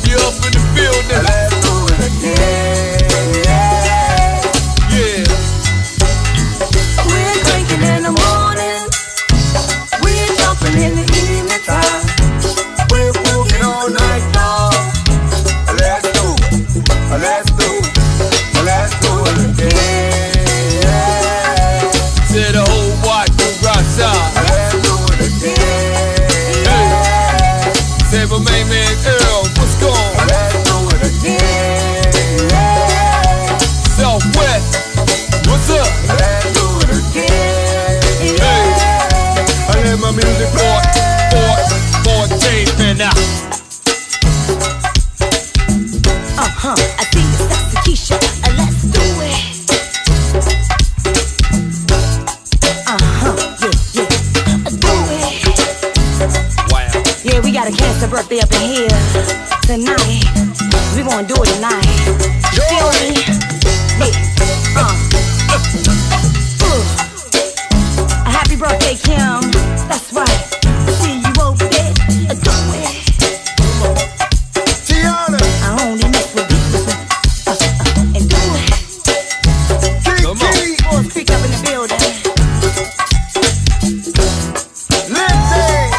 you up in the building. Let's do it again. Yeah. We're drinking in the morning. We're jumping in the evening time. We're boogie all night long. Let's do it. Let's do it. Let's do it again. Say the whole watch to outside. Let's do it again. Hey. Say my main man Earl, what's going on? Let's do it again. Southwest, what's up? Let's do it again. Hey. I let my music for tape and now. I see you, that's Keisha. Let's do it. Yeah. Do it. Wow. Yeah, we got a cancer birthday up in here tonight. We gonna do it tonight. You feel me? Yeah. A happy birthday, Kim. That's right. See you over there. Do it. Tiana. I only mess with people and do it. Come on. Boys, freak up in the building. Lindsay.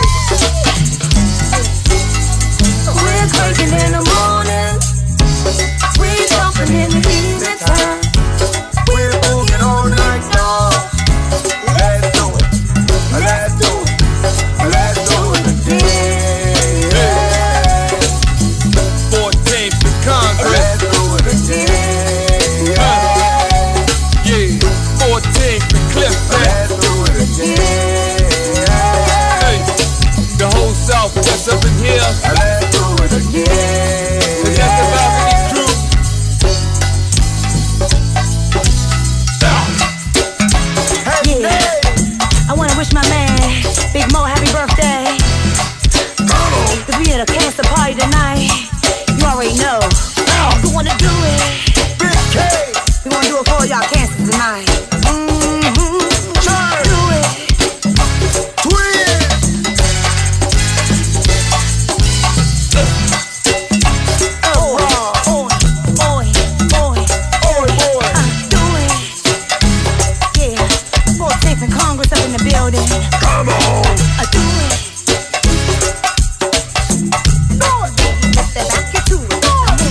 We're drinking in the morning. We're jumping in the evening time. We're moving all night long. Let's do it. Let's do it. Let's do it again. 14th to Congress. Let's do it again. Yeah. 14th to Clifton. Let's do it again. Hey. The whole Southwest up in here. Let's do it again. And that's the balcony crew. Yeah. I wanna wish my man, Big Mo, happy birthday. Cause we at a cancer party tonight. You already know. We wanna do it. Big K. We wanna do it for all y'all cancers tonight. Do it. Twins. Oh, boy. Do it. Yeah. 14th and Congress up in the building. Come on. Do it. Let that back get to it. Come on, do it.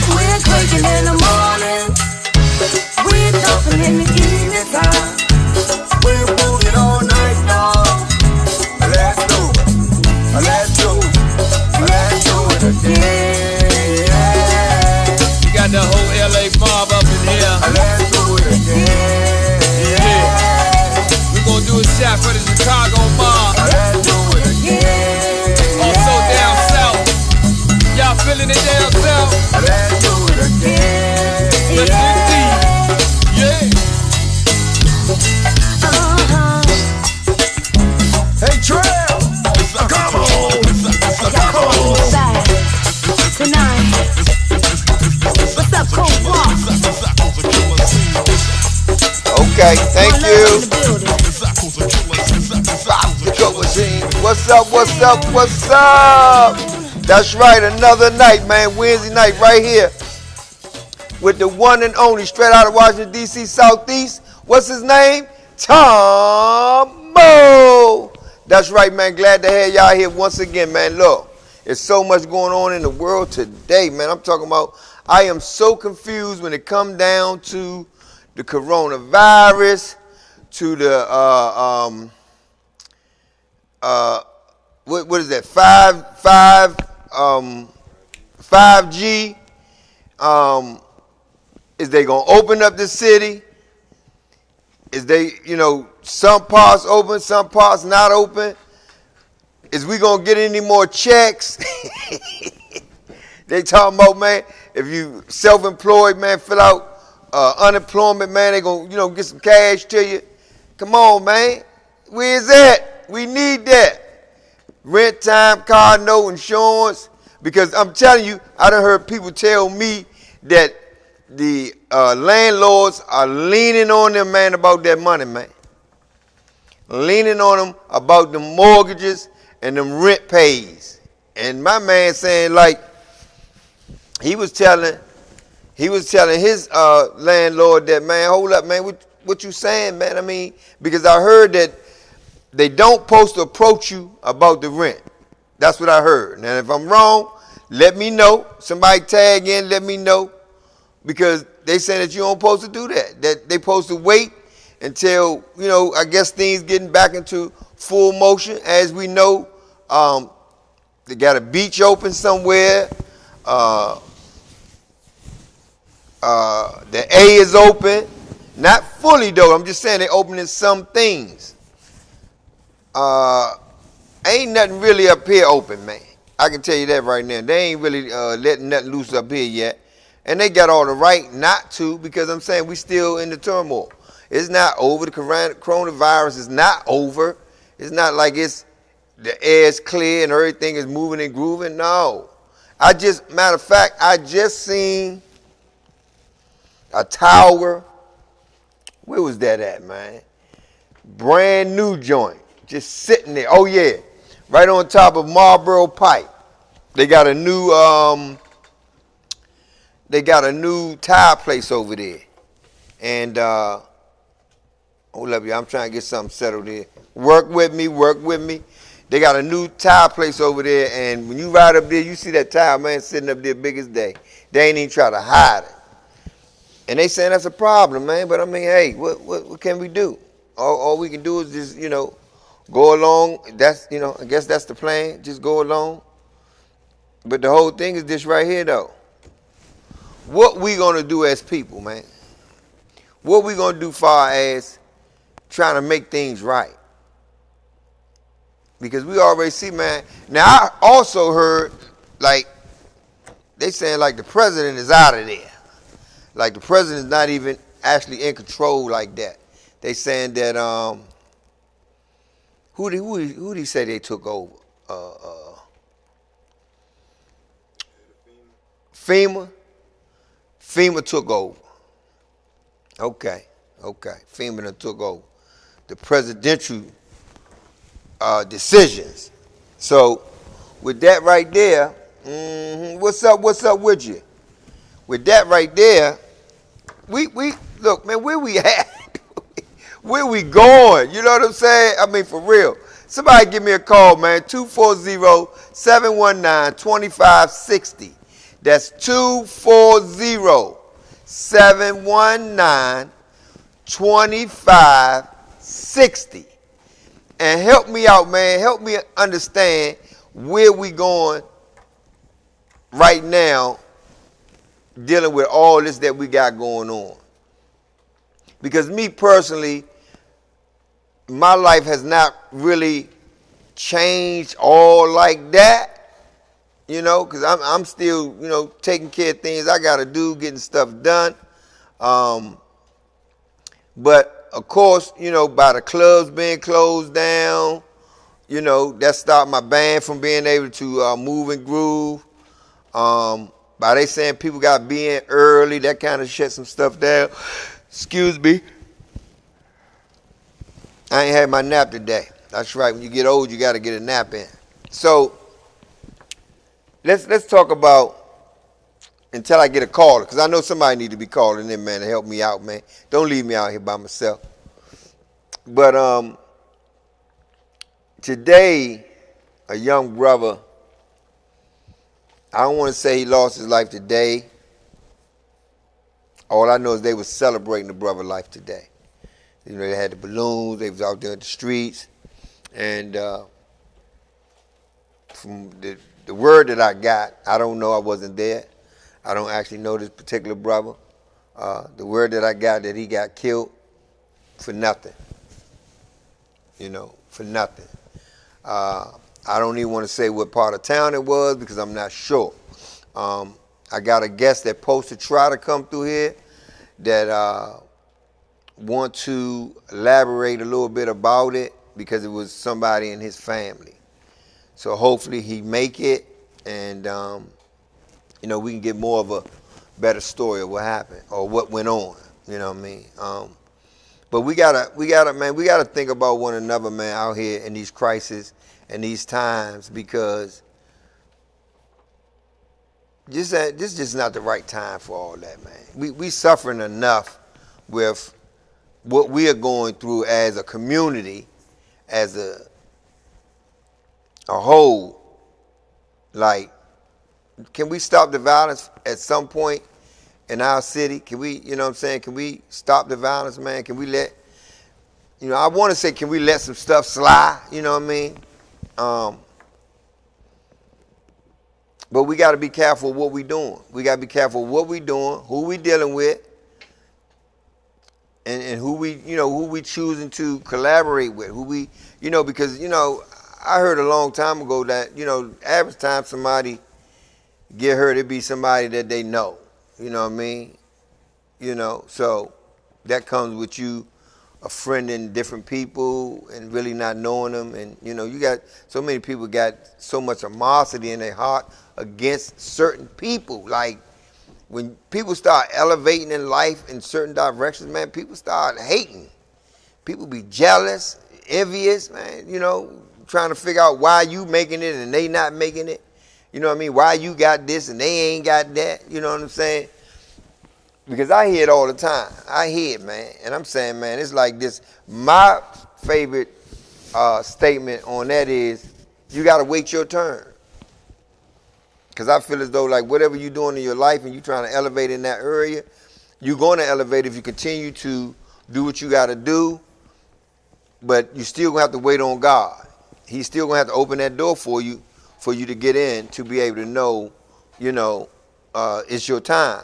We're drinking in the morning. We're jumping in the evening time. We're moving all night long. Let's do it. Let's do it. Let's do it again. We got the whole LA mob up in here. Let's do it again. Yeah. We gonna do a shot for the Chicago mob. Let's do it again. Also down south. Y'all feeling it down south? Let's do it again. Let's indeed. Yeah. Hey, Trail. Come on. Come on. Tonight. What's up, Coach Walk? Okay, thank you. In the building. What's up, what's up, what's up? That's right, another night, man. Wednesday night right here with the one and only straight out of Washington, D.C. Southeast. What's his name? Tom Mo. That's right, man. Glad to have y'all here once again, man. Look, there's so much going on in the world today, man. I'm talking about, I am so confused when it comes down to the coronavirus, to the what is that? 5G. Is they gonna open up the city? Is they, some parts open, some parts not open? Is we gonna get any more checks? They talking about, man, if you self-employed, man, fill out unemployment, man, they gonna, get some cash to you. Come on, man. Where is that? We need that. Rent time, car note, insurance. Because I'm telling you, I done heard people tell me that the landlords are leaning on them, man, about that money, man. leaning on them about the mortgages and them rent pays. And my man saying like he was telling his landlord that, man, hold up, man, what you saying, man? I mean, because I heard that they don't supposed to approach you about the rent. That's what I heard. Now, if I'm wrong, let me know. Somebody tag in, let me know. Because they say that you don't supposed to do that. That they supposed to wait until, I guess things getting back into full motion. As we know, they got a beach open somewhere. The A is open. Not fully, though. I'm just saying they're opening some things. Ain't nothing really up here open, man. I can tell you that right now. They ain't really letting nothing loose up here yet. And they got all the right not to, because I'm saying we still in the turmoil. It's not over. The coronavirus is not over. It's not like the air is clear and everything is moving and grooving. No. Matter of fact, I just seen a tower. Where was that at, man? Brand new joint. Just sitting there. Oh, yeah. Right on top of Marlboro Pike. They got a new tire place over there. And hold up, y'all. I'm trying to get something settled here. Work with me. They got a new tire place over there, and when you ride up there, you see that tire man sitting up there big as day. They ain't even try to hide it. And they saying that's a problem, man. But I mean, hey, what can we do? All we can do is just, go along. That's, I guess that's the plan. Just go along. But the whole thing is this right here, though. What we gonna do as people, man? What we gonna do far as trying to make things right? Because we already see, man. Now, I also heard, like, they saying like the president is out of there. Like the president's not even actually in control like that. They saying that who did he say they took over? FEMA took over. Okay. FEMA done took over. The presidential decisions. So with that right there, what's up with you? With that right there, we look, man, where we at? Where we going? You know what I'm saying? I mean, for real. Somebody give me a call, man. 240-719-2560. That's 240-719-2560. And help me out, man. Help me understand where we going right now dealing with all this that we got going on. Because me personally, my life has not really changed all like that. Because I'm still, taking care of things I got to do, getting stuff done. But, of course, by the clubs being closed down, that stopped my band from being able to move and groove. By they saying people got to be in early, that kind of shut some stuff down. Excuse me. I ain't had my nap today. That's right. When you get old, you got to get a nap in. So, let's talk about, until I get a caller, because I know somebody need to be calling in, man, to help me out, man. Don't leave me out here by myself. But today, a young brother, I don't want to say he lost his life today. All I know is they were celebrating the brother's life today. They had the balloons, they was out there in the streets, and from the word that I got, I don't know, I wasn't there. I don't actually know this particular brother. The word that I got that he got killed for nothing. For nothing. I don't even want to say what part of town it was because I'm not sure. I got a guest that supposed to try to come through here that want to elaborate a little bit about it because it was somebody in his family. So hopefully he make it and, we can get more of a better story of what happened or what went on. You know what I mean? But we gotta think about one another, man, out here in these crises and these times, because this is just not the right time for all that, man. We suffering enough with what we are going through as a community, as a whole. Like, can we stop the violence at some point in our city? Can we, you know what I'm saying? Can we stop the violence, man? Can we let, I want to say, can we let some stuff slide? You know what I mean? But we got to be careful what we doing. We got to be careful what we doing, who we dealing with, and who we choosing to collaborate with, because, I heard a long time ago that, average time somebody get hurt, it be somebody that they know. You know what I mean? So that comes with you befriending different people and really not knowing them. And, you got so many people got so much animosity in their heart against certain people. Like, when people start elevating in life in certain directions, man, people start hating. People be jealous, envious, man, trying to figure out why you making it and they not making it. You know what I mean? Why you got this and they ain't got that. You know what I'm saying? Because I hear it all the time. I hear it, man. And I'm saying, man, it's like this. My favorite statement on that is, you got to wait your turn. Because I feel as though, like, whatever you're doing in your life and you're trying to elevate in that area, you're going to elevate if you continue to do what you got to do. But you still going to have to wait on God. He's still going to have to open that door for you to get in, to be able to know, it's your time.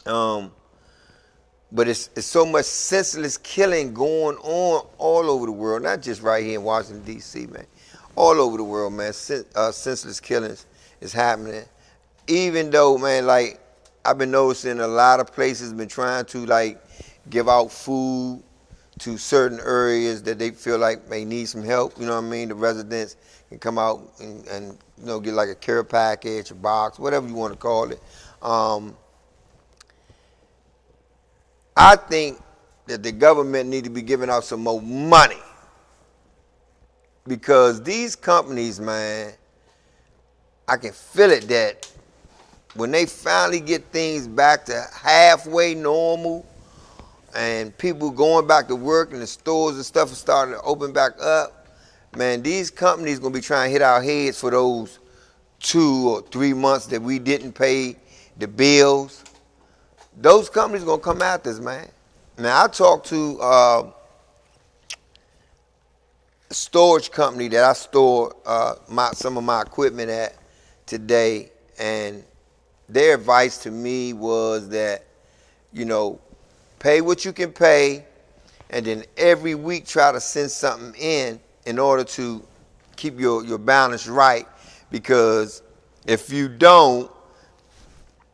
But it's so much senseless killing going on all over the world, not just right here in Washington, D.C., man. All over the world, man, senseless killings is happening. Even though, man, like, I've been noticing a lot of places been trying to, like, give out food to certain areas that they feel like may need some help. You know what I mean? The residents can come out and get like a care package, a box, whatever you want to call it. I think that the government need to be giving out some more money, because these companies, man, I can feel it that when they finally get things back to halfway normal and people going back to work and the stores and stuff are starting to open back up, man, these companies going to be trying to hit our heads for those 2 or 3 months that we didn't pay the bills. Those companies going to come after us, man. Now, I talked to a storage company that I store some of my equipment at today, and their advice to me was that, pay what you can pay, and then every week try to send something in order to keep your balance right. Because if you don't,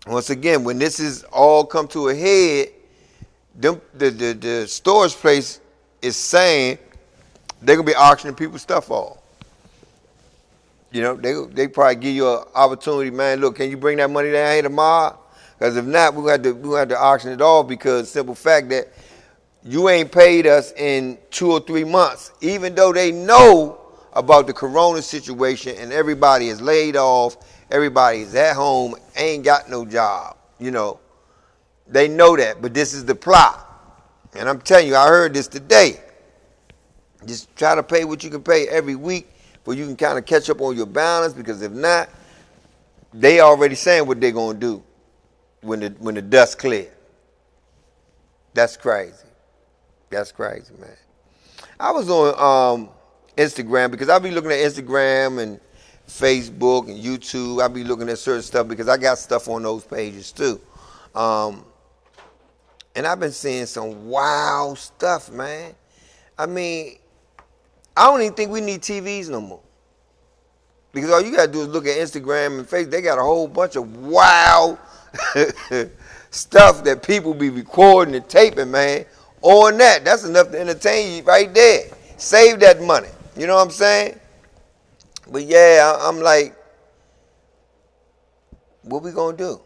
once again, when this is all come to a head, the storage place is saying they're going to be auctioning people's stuff off. They probably give you an opportunity, man, look, can you bring that money down here tomorrow? Because if not, we're going to have to auction it off, because simple fact that you ain't paid us in 2 or 3 months, even though they know about the corona situation and everybody is laid off, everybody is at home, ain't got no job. They know that, but this is the plot. And I'm telling you, I heard this today. Just try to pay what you can pay every week, where you can kind of catch up on your balance, because if not, they already saying what they're going to do when the dust clear. That's crazy. That's crazy, man. I was on Instagram, because I be looking at Instagram and Facebook and YouTube. I be looking at certain stuff because I got stuff on those pages too. And I've been seeing some wild stuff, man. I mean, I don't even think we need TVs no more. Because all you got to do is look at Instagram and Facebook. They got a whole bunch of wild stuff that people be recording and taping, man. On that, that's enough to entertain you right there. Save that money. You know what I'm saying? But yeah, I'm like, what we gonna do?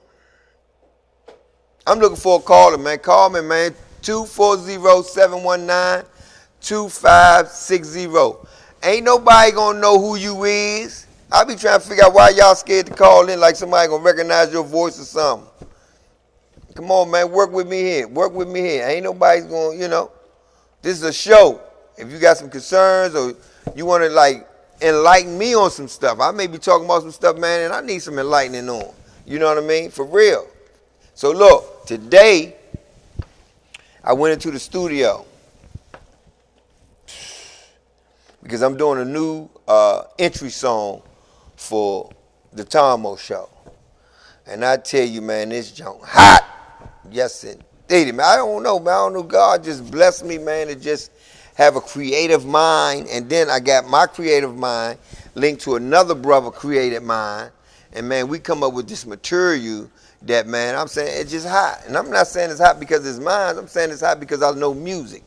I'm looking for a caller, man. Call me, man. 240-719-2560. Ain't nobody gonna know who you is. I be trying to figure out why y'all scared to call in like somebody gonna recognize your voice or something. Come on, man, work with me here. Work with me here. Ain't nobody's gonna, this is a show. If you got some concerns or you wanna like enlighten me on some stuff, I may be talking about some stuff, man, and I need some enlightening on. You know what I mean? For real. So look, today I went into the studio because I'm doing a new entry song for the Tomo show. And I tell you, man, this junk hot. Yes, indeed, man. I don't know, man. I don't know. God just blessed me, man, to just have a creative mind. And then I got my creative mind linked to another brother creative mind. And, man, we come up with this material that, man, I'm saying it's just hot. And I'm not saying it's hot because it's mine. I'm saying it's hot because I know music.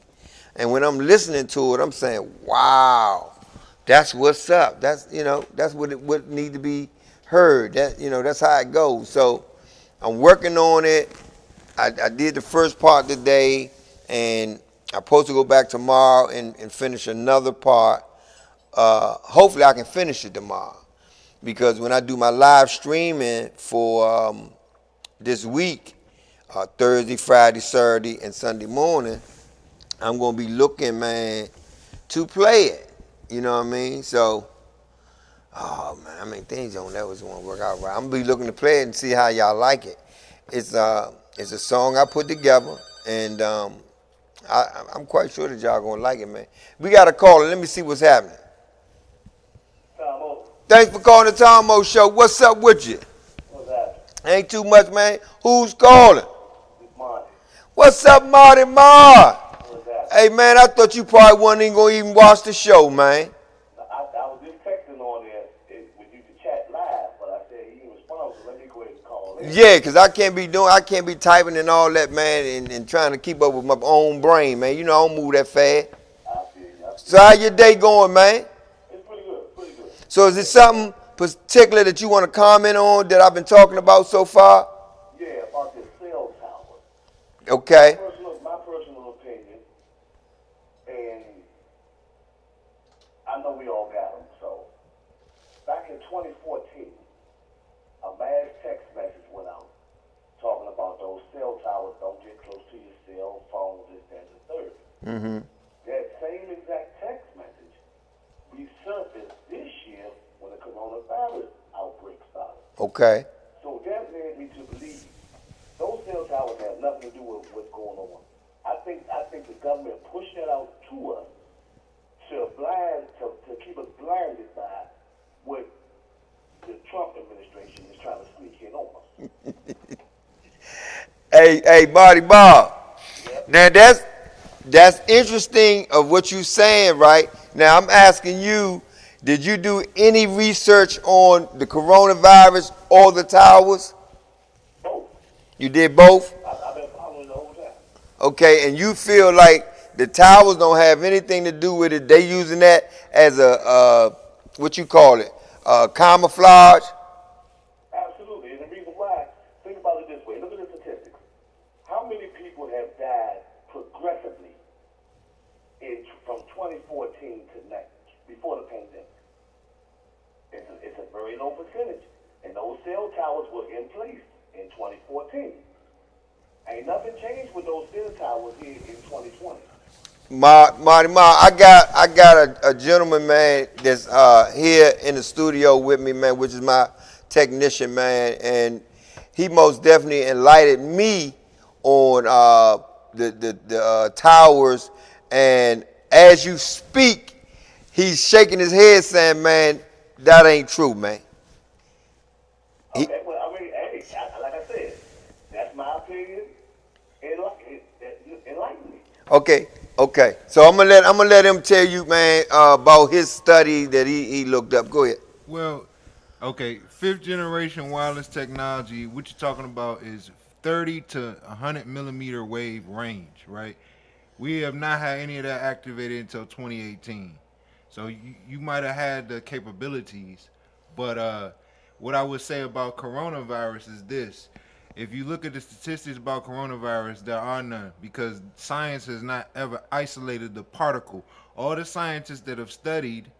And when I'm listening to it, I'm saying, wow, that's what's up. That's, that's what need to be heard. That, that's how it goes. So I'm working on it. I did the first part today, and I'm supposed to go back tomorrow and finish another part. Hopefully I can finish it tomorrow, because when I do my live streaming for this week, Thursday, Friday, Saturday, and Sunday morning, I'm going to be looking, man, to play it. You know what I mean? So, oh, man, things don't never want to work out right. I'm going to be looking to play it and see how y'all like it. It's a song I put together, and I'm quite sure that y'all going to like it, man. We got a caller. Let me see what's happening. Tomo. Thanks for calling the Tomo Show. What's up with you? What's that? Ain't too much, man. Who's calling? It's Marty. What's up, Marty Mar? What's that? Hey, man, I thought you probably wasn't even going to even watch the show, man. I was just texting on there when you could chat live, but I said he didn't respond, so let me go ahead and call in. Yeah, because I can't be typing and all that, man, and trying to keep up with my own brain, man. I don't move that fast. I feel you. So how your day going, man? It's pretty good, pretty good. So is it something particular that you want to comment on that I've been talking about so far? Yeah, about this cell tower. Okay. My personal opinion, and I know we all got them, so back in 2014, a mass text message went out talking about those cell towers don't get close to your cell phones, this, that, and the third. Mm-hmm. That same exact text message resurfaced this year when the coronavirus outbreak started. Okay. So that led me to believe those cell towers have nothing to do with what's going on. I think the government pushed that out to us to keep us blinded by what the Trump administration is trying to sneak in on us. Hey, Marty Bob. Yep. Now that's interesting of what you're saying, right? Now I'm asking you, did you do any research on the coronavirus or the towers? Both. You did both? I've been following the whole time. Okay, and you feel like the towers don't have anything to do with it. They using that as a what you call it, camouflage? Absolutely, and the reason why, think about it this way. Look at the statistics. How many people have died progressively from 2014 to now, before the pandemic? It's a very low percentage, and those cell towers were in place in 2014. Ain't nothing changed with those cell towers here in 2020. Marty, I got a gentleman, man, that's here in the studio with me, man, which is my technician, man, and he most definitely enlightened me on the towers. And as you speak, he's shaking his head, saying, "Man, that ain't true, man." Okay, well, hey, like I said, that's my opinion. Enlighten me. Okay. So I'm gonna let him tell you, man, about his study that he looked up. Go ahead. Well, okay, 5th generation wireless technology, what you're talking about is 30 to 100 millimeter wave range, right? We have not had any of that activated until 2018. So you might have had the capabilities, but what I would say about coronavirus is this. If you look at the statistics about coronavirus, there are none because science has not ever isolated the particle. All the scientists that have studied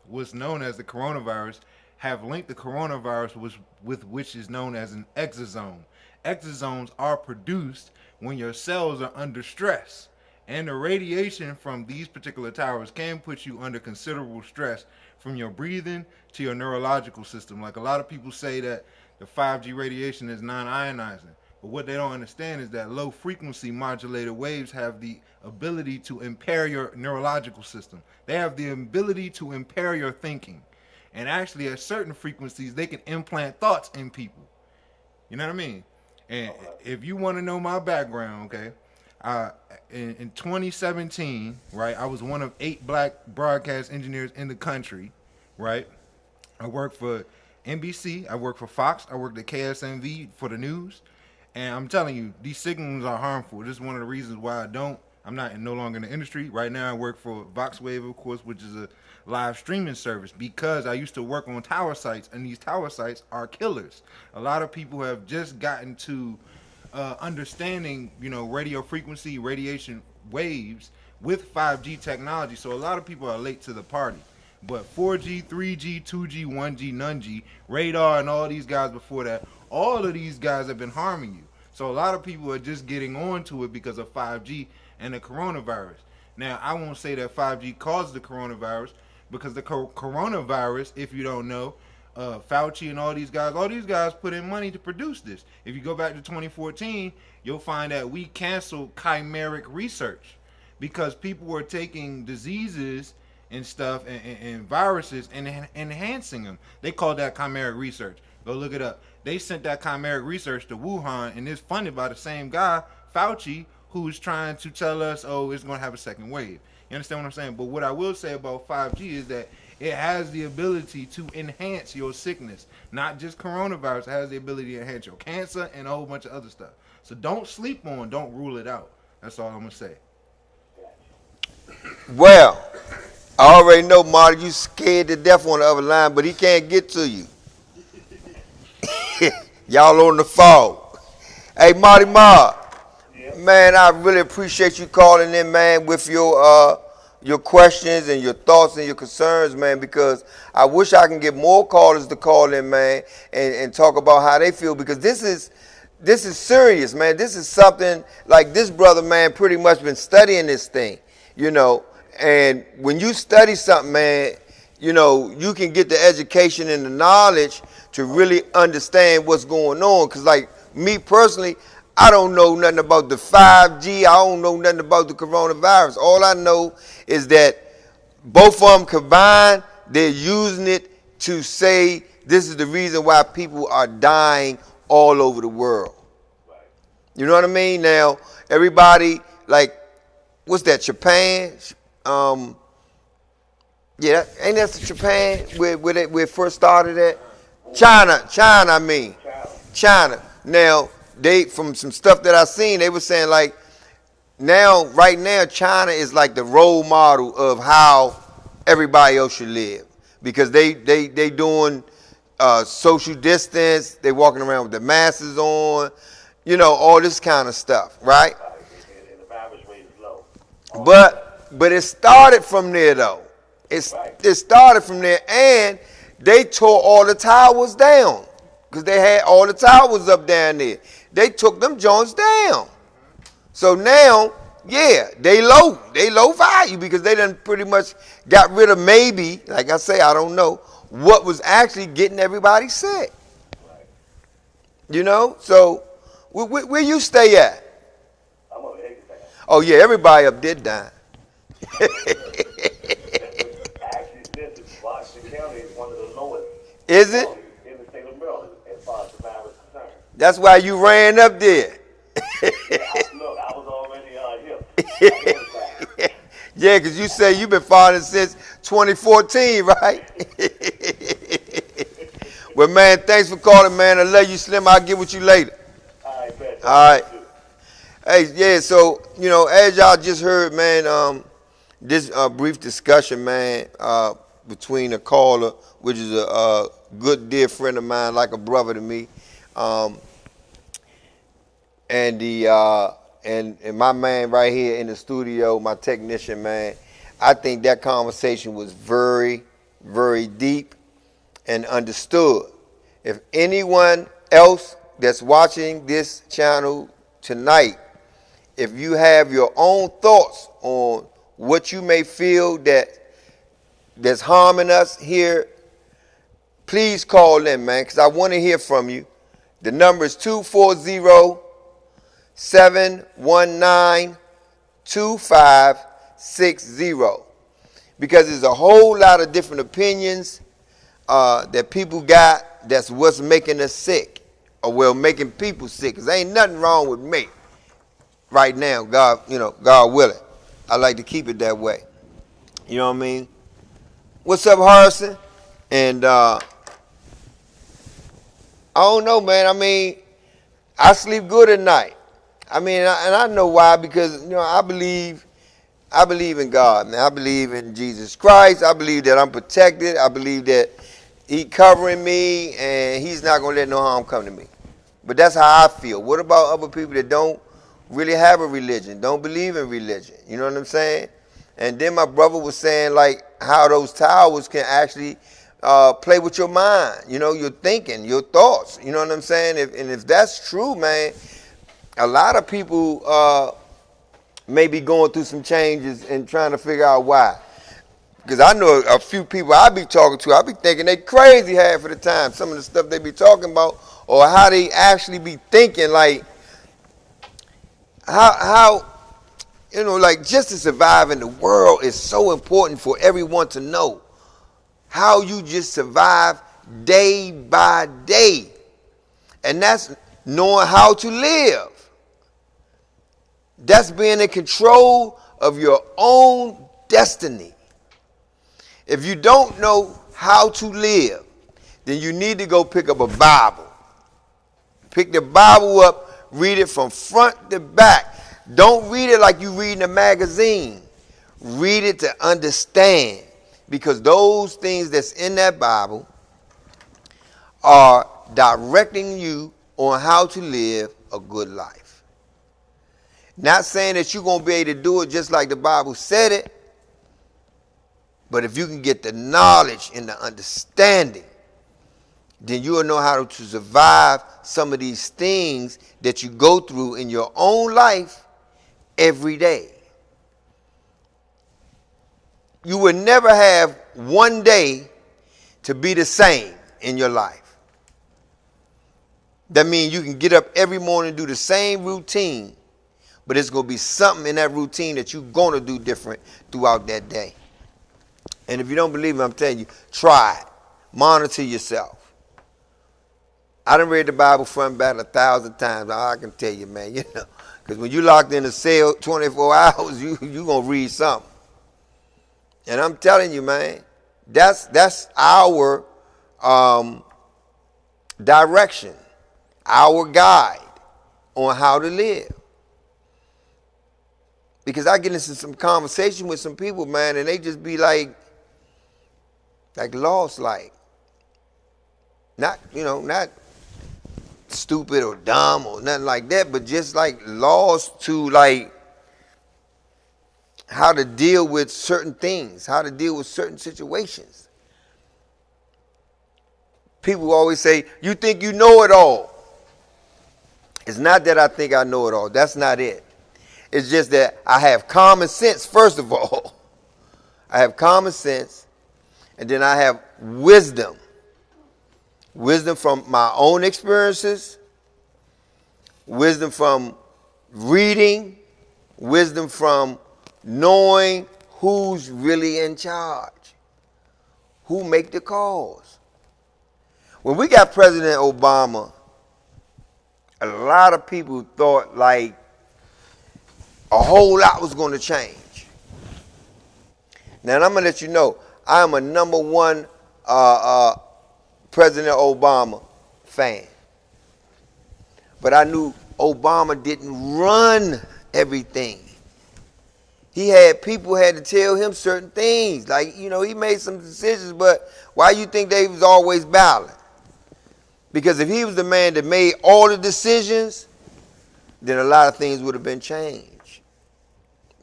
what's known as the coronavirus have linked the coronavirus with which is known as an exosome. Exosomes are produced when your cells are under stress. And the radiation from these particular towers can put you under considerable stress from your breathing to your neurological system. Like a lot of people say that the 5G radiation is non-ionizing. But what they don't understand is that low frequency modulated waves have the ability to impair your neurological system. They have the ability to impair your thinking. And actually at certain frequencies, they can implant thoughts in people. You know what I mean? And if you want to know my background, okay, in 2017, right, I was one of 8 black broadcast engineers in the country, right? I worked for NBC, I worked for Fox, I worked at KSNV for the news, and I'm telling you, these signals are harmful. This is one of the reasons why I'm no longer in the industry. Right now I work for VoxWave, of course, which is a live streaming service, because I used to work on tower sites, and these tower sites are killers. A lot of people have just gotten to understanding, radio frequency, radiation waves with 5G technology. So a lot of people are late to the party. But 4G, 3G, 2G, 1G, none G, radar, and all these guys before that, all of these guys have been harming you. So a lot of people are just getting onto it because of 5G and the coronavirus. Now, I won't say that 5G caused the coronavirus, because the coronavirus, if you don't know, Fauci and all these guys put in money to produce this. If you go back to 2014, you'll find that we canceled chimeric research because people were taking diseases and stuff and viruses and enhancing them. They called that chimeric research. Go look it up. They sent that chimeric research to Wuhan, and it's funded by the same guy, Fauci, who's trying to tell us, it's going to have a second wave. You understand what I'm saying? But what I will say about 5G is that it has the ability to enhance your sickness. Not just coronavirus. It has the ability to enhance your cancer and a whole bunch of other stuff. So don't sleep on, don't rule it out. That's all I'm going to say. Well, I already know, Marty, you scared to death on the other line, but he can't get to you. Y'all on the phone. Hey, Marty Ma, man, I really appreciate you calling in, man, with your questions and your thoughts and your concerns, man, because I wish I can get more callers to call in, man, and talk about how they feel, because this is serious, man. This is something like this brother, man, pretty much been studying this thing, and when you study something, man, you can get the education and the knowledge to really understand what's going on, because like me personally, I don't know nothing about the 5G. I don't know nothing about the coronavirus. All I know is that both of them combined, they're using it to say this is the reason why people are dying all over the world. You know what I mean? Now, everybody, like, what's that, Japan? Yeah, ain't that Japan where it first started at? China. Now, from some stuff that I seen, they were saying like, right now, China is like the role model of how everybody else should live, because they doing social distance, they walking around with their masks on, all this kind of stuff, right? And the virus rate is low. But it started from there though. It started from there, and they tore all the towers down, because they had all the towers up down there. They took them joints down. So now, yeah, they low value, because they done pretty much got rid of, maybe, like I say, I don't know, what was actually getting everybody sick. So where you stay at? I'm over here. Oh yeah, everybody up there dying. Actually, Washington County is one of the lowest. Is it? In the state of Maryland, as far as the virus is concerned. That's why you ran up there. Look, I was already here. Yeah, because you say you've been following since 2014, right? Well, man, thanks for calling, man. I love you, Slim. I'll get with you later. All right, man. All right. Hey, yeah, so, as y'all just heard, man, this brief discussion, man, between a caller, which is a good, dear friend of mine, like a brother to me, and the and my man right here in the studio, my technician man. I think that conversation was very, very deep and understood. If anyone else that's watching this channel tonight, if you have your own thoughts on what you may feel that's harming us here, please call in, man, because I want to hear from you. The number is 240-719-2560. Because there's a whole lot of different opinions that people got that's what's making us sick, or well, making people sick. Because there ain't nothing wrong with me right now, God willing. I like to keep it that way. You know what I mean? What's up, Harrison? And I don't know, man. I mean, I sleep good at night. I mean, and I know why, because I believe in God, man. I believe in Jesus Christ. I believe that I'm protected. I believe that He covering me, and He's not gonna let no harm come to me. But that's how I feel. What about other people that don't really have a religion, don't believe in religion? You know what I'm saying? And then my brother was saying like how those towers can actually play with your mind, your thinking, your thoughts. You know what I'm saying? If that's true, man, a lot of people may be going through some changes and trying to figure out why. Because I know a few people I be talking to, I be thinking they crazy half of the time. Some of the stuff they be talking about, or how they actually be thinking, like how like just to survive in the world is so important for everyone to know. How you just survive day by day. And that's knowing how to live. That's being in control of your own destiny. If you don't know how to live, then you need to go pick up a Bible. Pick the Bible up, read it from front to back. Don't read it like you reading a magazine. Read it to understand. Because those things that's in that Bible are directing you on how to live a good life. Not saying that you're going to be able to do it just like the Bible said it, but if you can get the knowledge and the understanding, then you will know how to survive some of these things that you go through in your own life every day. You will never have one day to be the same in your life. That means you can get up every morning and do the same routine, but it's going to be something in that routine that you're going to do different throughout that day. And if you don't believe me, I'm telling you, try it. Monitor yourself. I done read the Bible front and back 1,000 times. I can tell you, man, because when you locked in a cell 24 hours, you going to read something. And I'm telling you, man, that's our direction, our guide on how to live. Because I get into some conversation with some people, man, and they just be like lost, not stupid or dumb or nothing like that, but just like lost to like how to deal with certain things, how to deal with certain situations. People always say, you think you know it all. It's not that I think I know it all. That's not it. It's just that I have common sense, first of all. I have common sense, and then I have wisdom. Wisdom from my own experiences, wisdom from reading, wisdom from knowing who's really in charge, who make the calls. When we got President Obama, a lot of people thought like a whole lot was going to change. Now, I'm going to let you know, I am a number one President Obama fan. But I knew Obama didn't run everything. He had people had to tell him certain things. Like, he made some decisions, but why you think they was always battling? Because if he was the man that made all the decisions, then a lot of things would have been changed.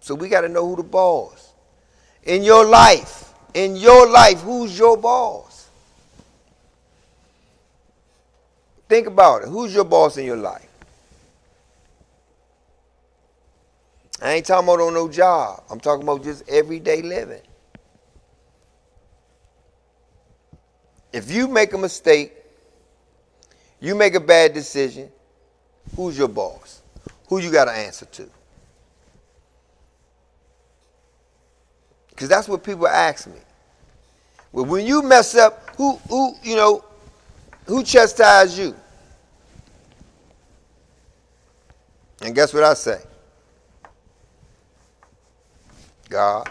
So we got to know who the boss. In your life, who's your boss? Think about it. Who's your boss in your life? I ain't talking about on no job. I'm talking about just everyday living. If you make a mistake, you make a bad decision, who's your boss? Who you got to answer to? Because that's what people ask me. Well, when you mess up, who chastised you? And guess what I say? God.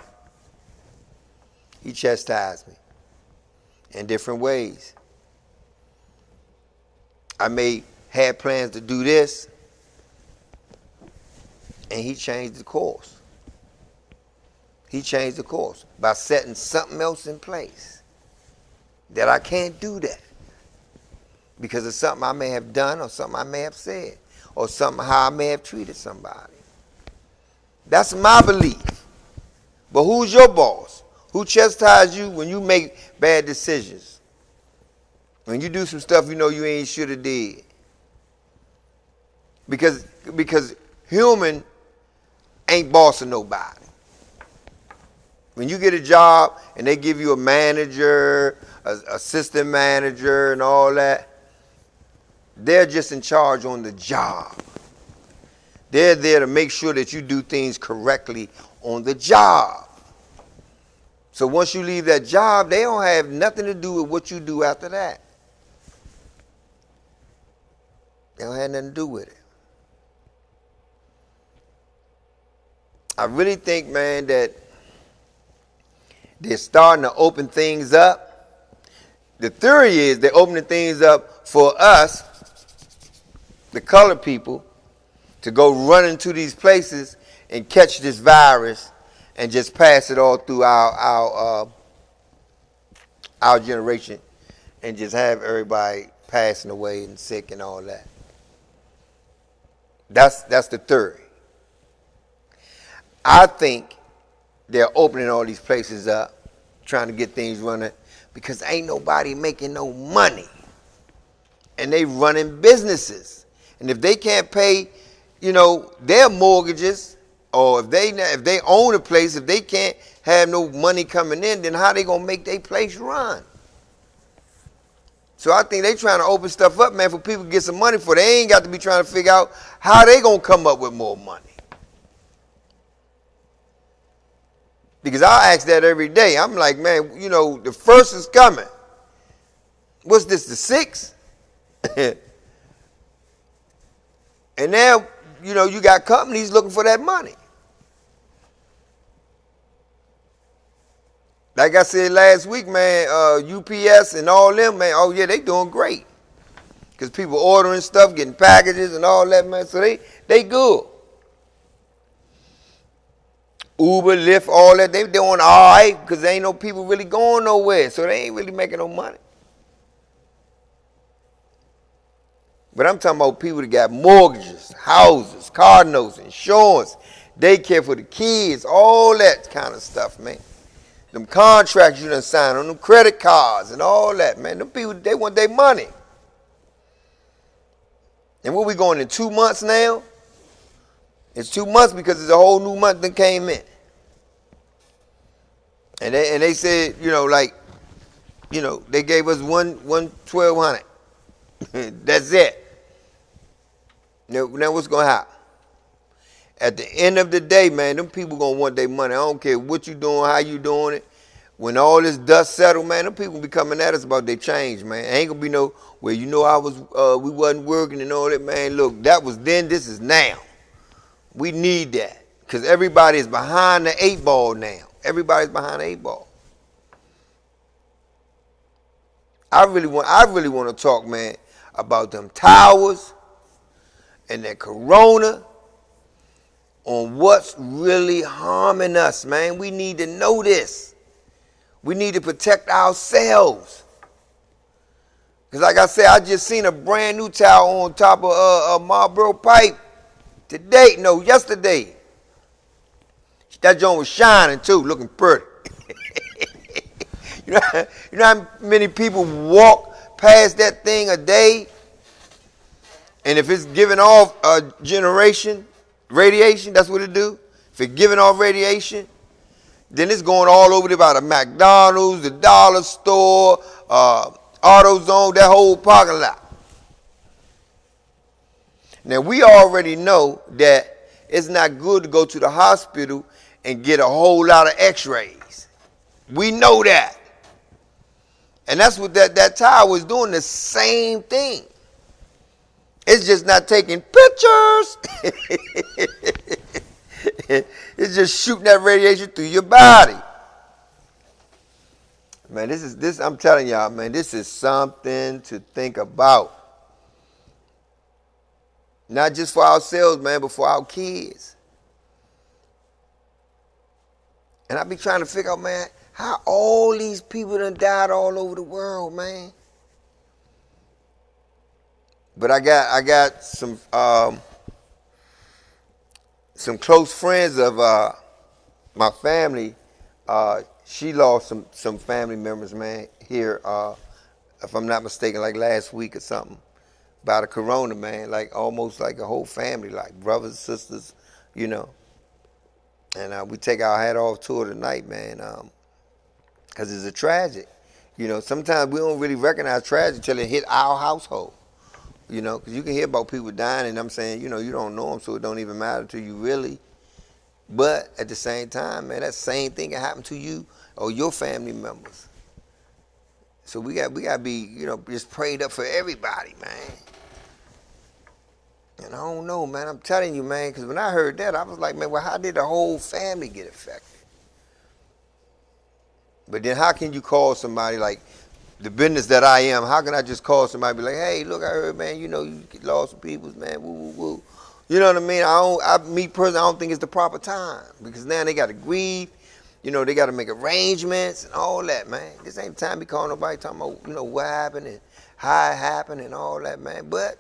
He chastised me in different ways. I had plans to do this, and he changed the course. He changed the course by setting something else in place that I can't do that because of something I may have done or something I may have said or something how I may have treated somebody. That's my belief. But who's your boss? Who chastises you when you make bad decisions? When you do some stuff you know you ain't should have did? Because human ain't bossing nobody. When you get a job and they give you a manager, assistant manager and all that, they're just in charge on the job. They're there to make sure that you do things correctly on the job. So once you leave that job, they don't have nothing to do with what you do after that. They don't have nothing to do with it. I really think, man, that they're starting to open things up. The theory is they're opening things up for us, the colored people, to go run into these places and catch this virus and just pass it all through our generation and just have everybody passing away and sick and all that. That's the theory. I think they're opening all these places up, trying to get things running, because ain't nobody making no money. And they running businesses. And if they can't pay, their mortgages, or if they own a place, if they can't have no money coming in, then how they gonna make their place run? So I think they trying to open stuff up, man, for people to get some money for. They ain't got to be trying to figure out how they gonna come up with more money. Because I ask that every day. I'm like, man, the first is coming. What's this, the 6th? And now, you got companies looking for that money. Like I said last week, man, UPS and all them, man, oh yeah, they doing great. Because people ordering stuff, getting packages and all that, man, so they good. Uber, Lyft, all that, they doing all right because there ain't no people really going nowhere, so they ain't really making no money. But I'm talking about people that got mortgages, houses, car notes, insurance, daycare for the kids, all that kind of stuff, man. Them contracts you done signed on them credit cards and all that, man. Them people, they want their money. And what we going in 2 months now? It's 2 months because it's a whole new month that came in. And they said, they gave us one $1,200. That's it. Now what's gonna happen? At the end of the day, man, them people gonna want their money. I don't care what you doing, how you doing it. When all this dust settle, man, them people be coming at us about their change, man. Ain't gonna be no, well, we wasn't working and all that, man. Look, that was then, this is now. We need that. Because everybody is behind the 8 ball now. Everybody's behind the 8 ball. I really want to talk, man, about them towers and that corona, on what's really harming us, man. We need to know this. We need to protect ourselves. Because like I said, I just seen a brand new tower on top of Marlboro Pipe. Today, no, yesterday. That joint was shining too, looking pretty. You know how many people walk past that thing a day? And if it's giving off radiation, that's what it do. If it's giving off radiation, then it's going all over there by the McDonald's, the dollar store, AutoZone, that whole parking lot. Now, we already know that it's not good to go to the hospital and get a whole lot of x-rays. We know that. And that's what that tower is doing, the same thing. It's just not taking pictures. It's just shooting that radiation through your body. Man, this I'm telling y'all, man, this is something to think about. Not just for ourselves, man, but for our kids. And I be trying to figure out, man, how all these people done died all over the world, man. But I got some close friends of my family. She lost some family members, man, here, if I'm not mistaken, like last week or something, by the corona, man, like almost like a whole family, like brothers, sisters, you know. And we take our hat off to her tonight, man, because it's a tragic. You know, sometimes we don't really recognize tragedy until it hit our household. You know, because you can hear about people dying, and I'm saying, you know, you don't know them, so it don't even matter to you really. But at the same time, man, that same thing can happen to you or your family members. So we got to be, you know, just prayed up for everybody, man. And I don't know, man. I'm telling you, man, because when I heard that, I was like, man, well, how did the whole family get affected? But then how can you call somebody like the business that I am? How can I just call somebody and be like, hey, look, I heard, man, you know, you lost some peoples, man, woo, woo, woo. You know what I mean? Me personally, I don't think it's the proper time because now they got to grieve. You know, they got to make arrangements and all that, man. This ain't the time to be calling nobody talking about, you know, what happened and how it happened and all that, man. But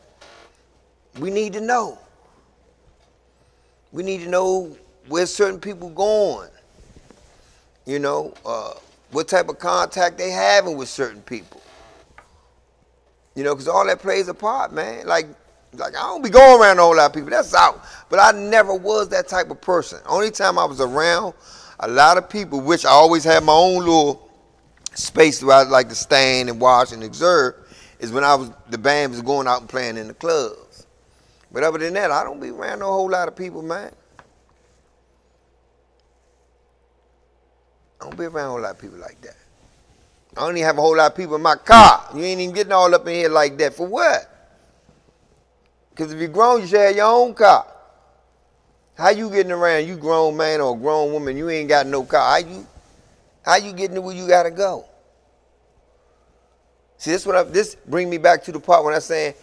we need to know. We need to know where certain people going. You know, what type of contact they having with certain people. You know, because all that plays a part, man. Like I don't be going around a whole lot of people. That's out. But I never was that type of person. Only time I was around a lot of people, which I always had my own little space where I like to stand and watch and observe, is when the band was going out and playing in the clubs. But other than that, I don't be around no whole lot of people, man. I don't be around a whole lot of people like that. I don't even have a whole lot of people in my car. You ain't even getting all up in here like that. For what? Because if you're grown, you should have your own car. How you getting around? You grown man or grown woman, you ain't got no car. How you getting to where you got to go? See, this bring me back to the part when I'm saying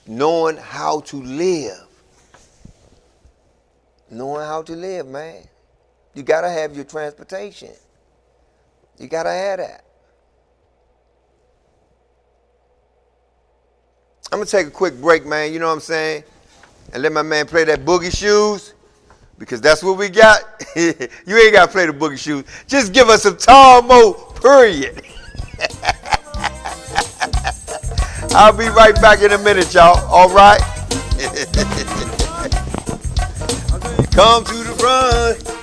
knowing how to live. Knowing how to live, man. You got to have your transportation. You got to have that. I'm going to take a quick break, man, you know what I'm saying? And let my man play that Boogie Shoes, because that's what we got. You ain't got to play the Boogie Shoes. Just give us some Talmo, period. I'll be right back in a minute, y'all. All right? Come to the front.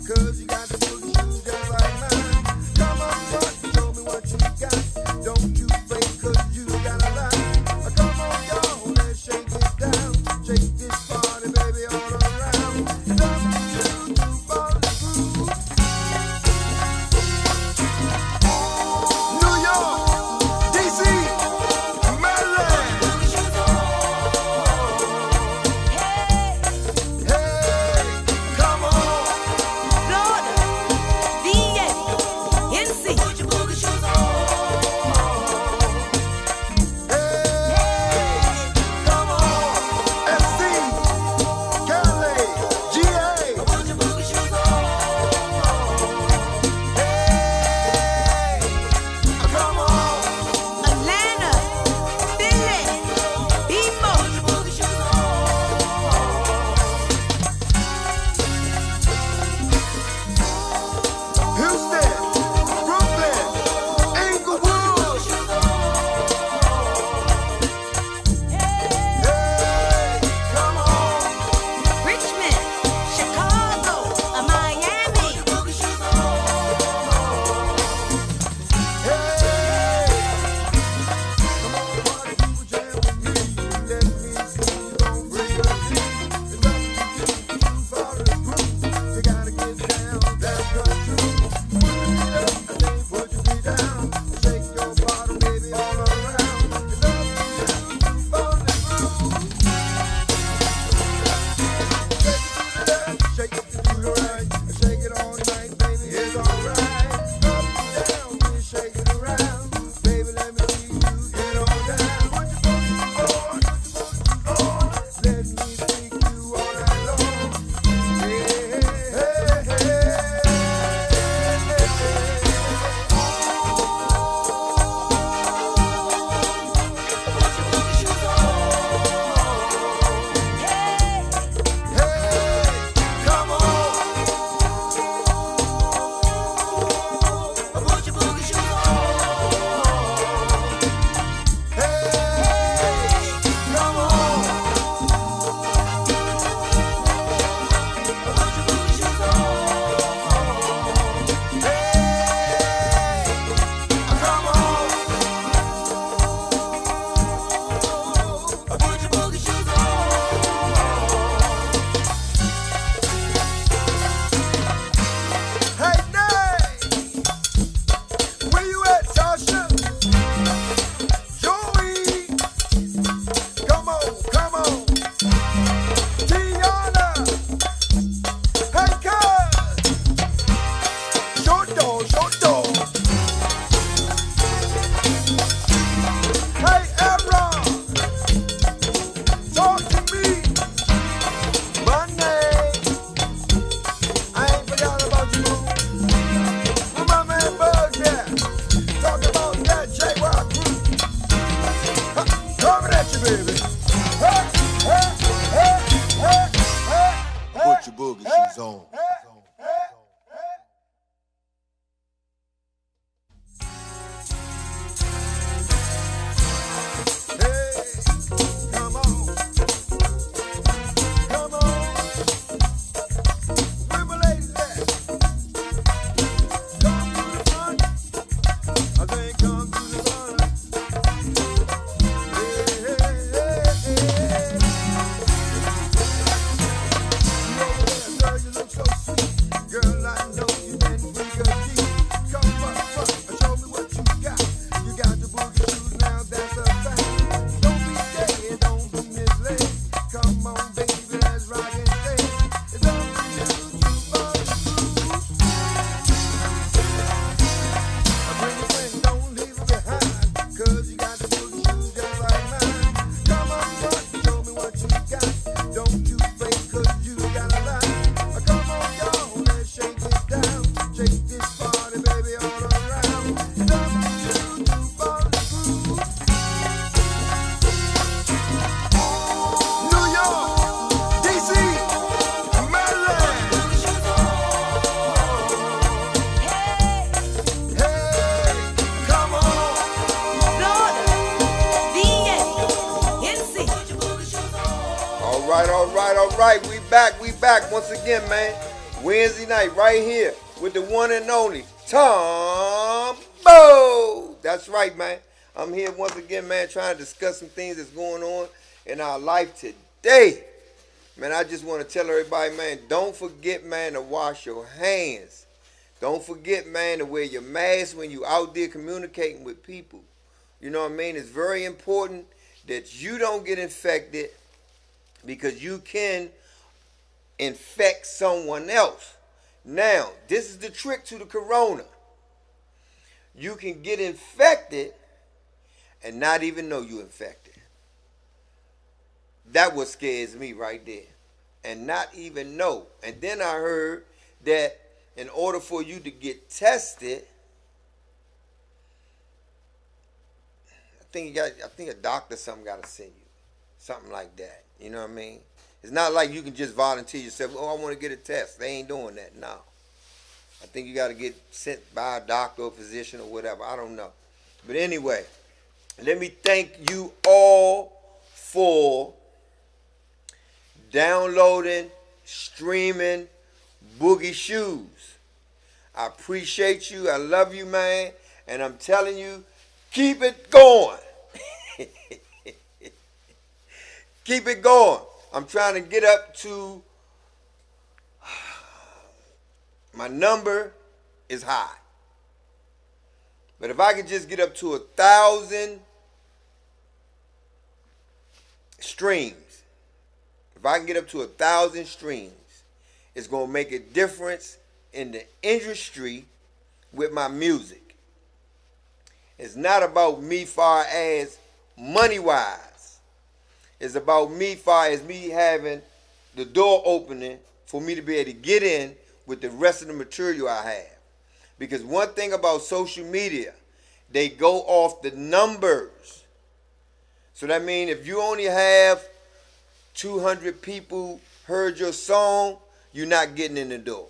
Cause Zone. All right, we back once again, man. Wednesday night, right here with the one and only Tom Bo. That's right, man. I'm here once again, man, trying to discuss some things that's going on in our life today. Man, I just want to tell everybody, man, don't forget, man, to wash your hands. Don't forget, man, to wear your mask when you out there communicating with people. You know what I mean? It's very important that you don't get infected, because you can infect someone else. Now, this is the trick to the corona. You can get infected and not even know you're infected. That what scares me right there. And not even know. And then I heard that in order for you to get tested, I think a doctor or something got to send you. Something like that. You know what I mean? It's not like you can just volunteer yourself. Oh, I want to get a test. They ain't doing that. No. I think you got to get sent by a doctor or physician or whatever. I don't know. But anyway, let me thank you all for downloading, streaming Boogie Shoes. I appreciate you. I love you, man. And I'm telling you, keep it going. Keep it going. I'm trying to get up to, my number is high. But if I could just get up to 1,000 streams, if I can get up to 1,000 streams, it's going to make a difference in the industry with my music. It's not about me far as money-wise. It's about me far as me having the door opening for me to be able to get in with the rest of the material I have. Because one thing about social media, they go off the numbers. So that means if you only have 200 people heard your song, you're not getting in the door.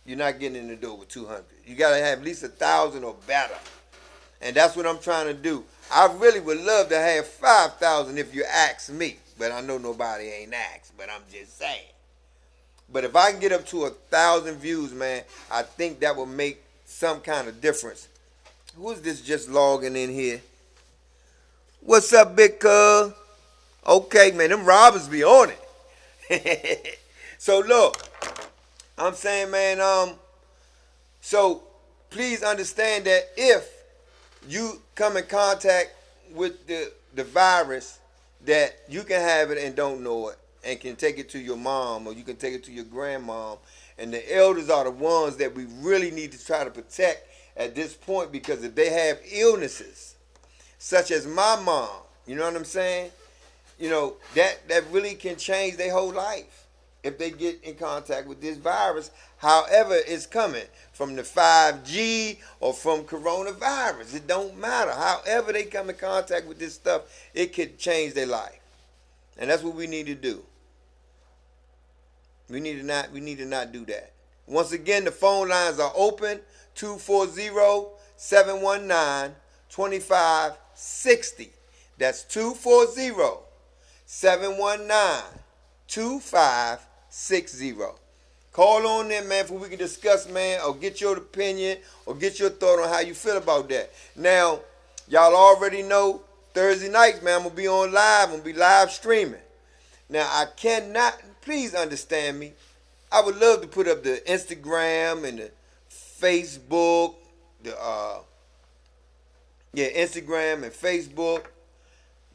You're not getting in the door with 200. You got to have at least 1,000 or better. And that's what I'm trying to do. I really would love to have 5,000 if you ask me. But I know nobody ain't asked, but I'm just saying. But if I can get up to 1,000 views, man, I think that will make some kind of difference. Who's this just logging in here? What's up, big cuz? Okay, man, them robbers be on it. So look, I'm saying, man, so please understand that if you come in contact with the virus, that you can have it and don't know it, and can take it to your mom, or you can take it to your grandmom. And the elders are the ones that we really need to try to protect at this point, because if they have illnesses, such as my mom, you know what I'm saying? You know, that really can change their whole life if they get in contact with this virus, however it's coming, from the 5G or from coronavirus. It don't matter. However they come in contact with this stuff, it could change their life. And that's what we need to do. We need to not do that. Once again, the phone lines are open. 240-719-2560. That's 240-719-2560. Call on them, man, for we can discuss, man, or get your opinion or get your thought on how you feel about that. Now, y'all already know Thursday nights, man, I'm going to be on live. I'm going to be live streaming. Now, I cannot, please understand me. I would love to put up the Instagram and the Facebook, Instagram and Facebook,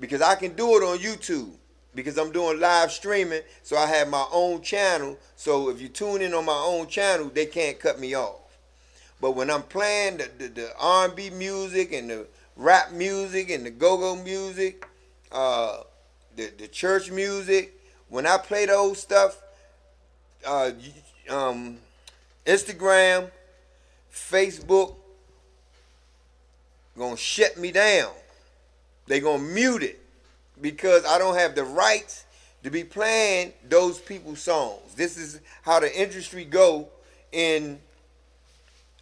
because I can do it on YouTube because I'm doing live streaming, so I have my own channel. So if you tune in on my own channel, they can't cut me off. But when I'm playing the R&B music and the rap music and the go-go music, the church music, when I play those stuff, Instagram, Facebook, gonna shut me down. They gonna mute it because I don't have the rights to be playing those people's songs. This is how the industry go in,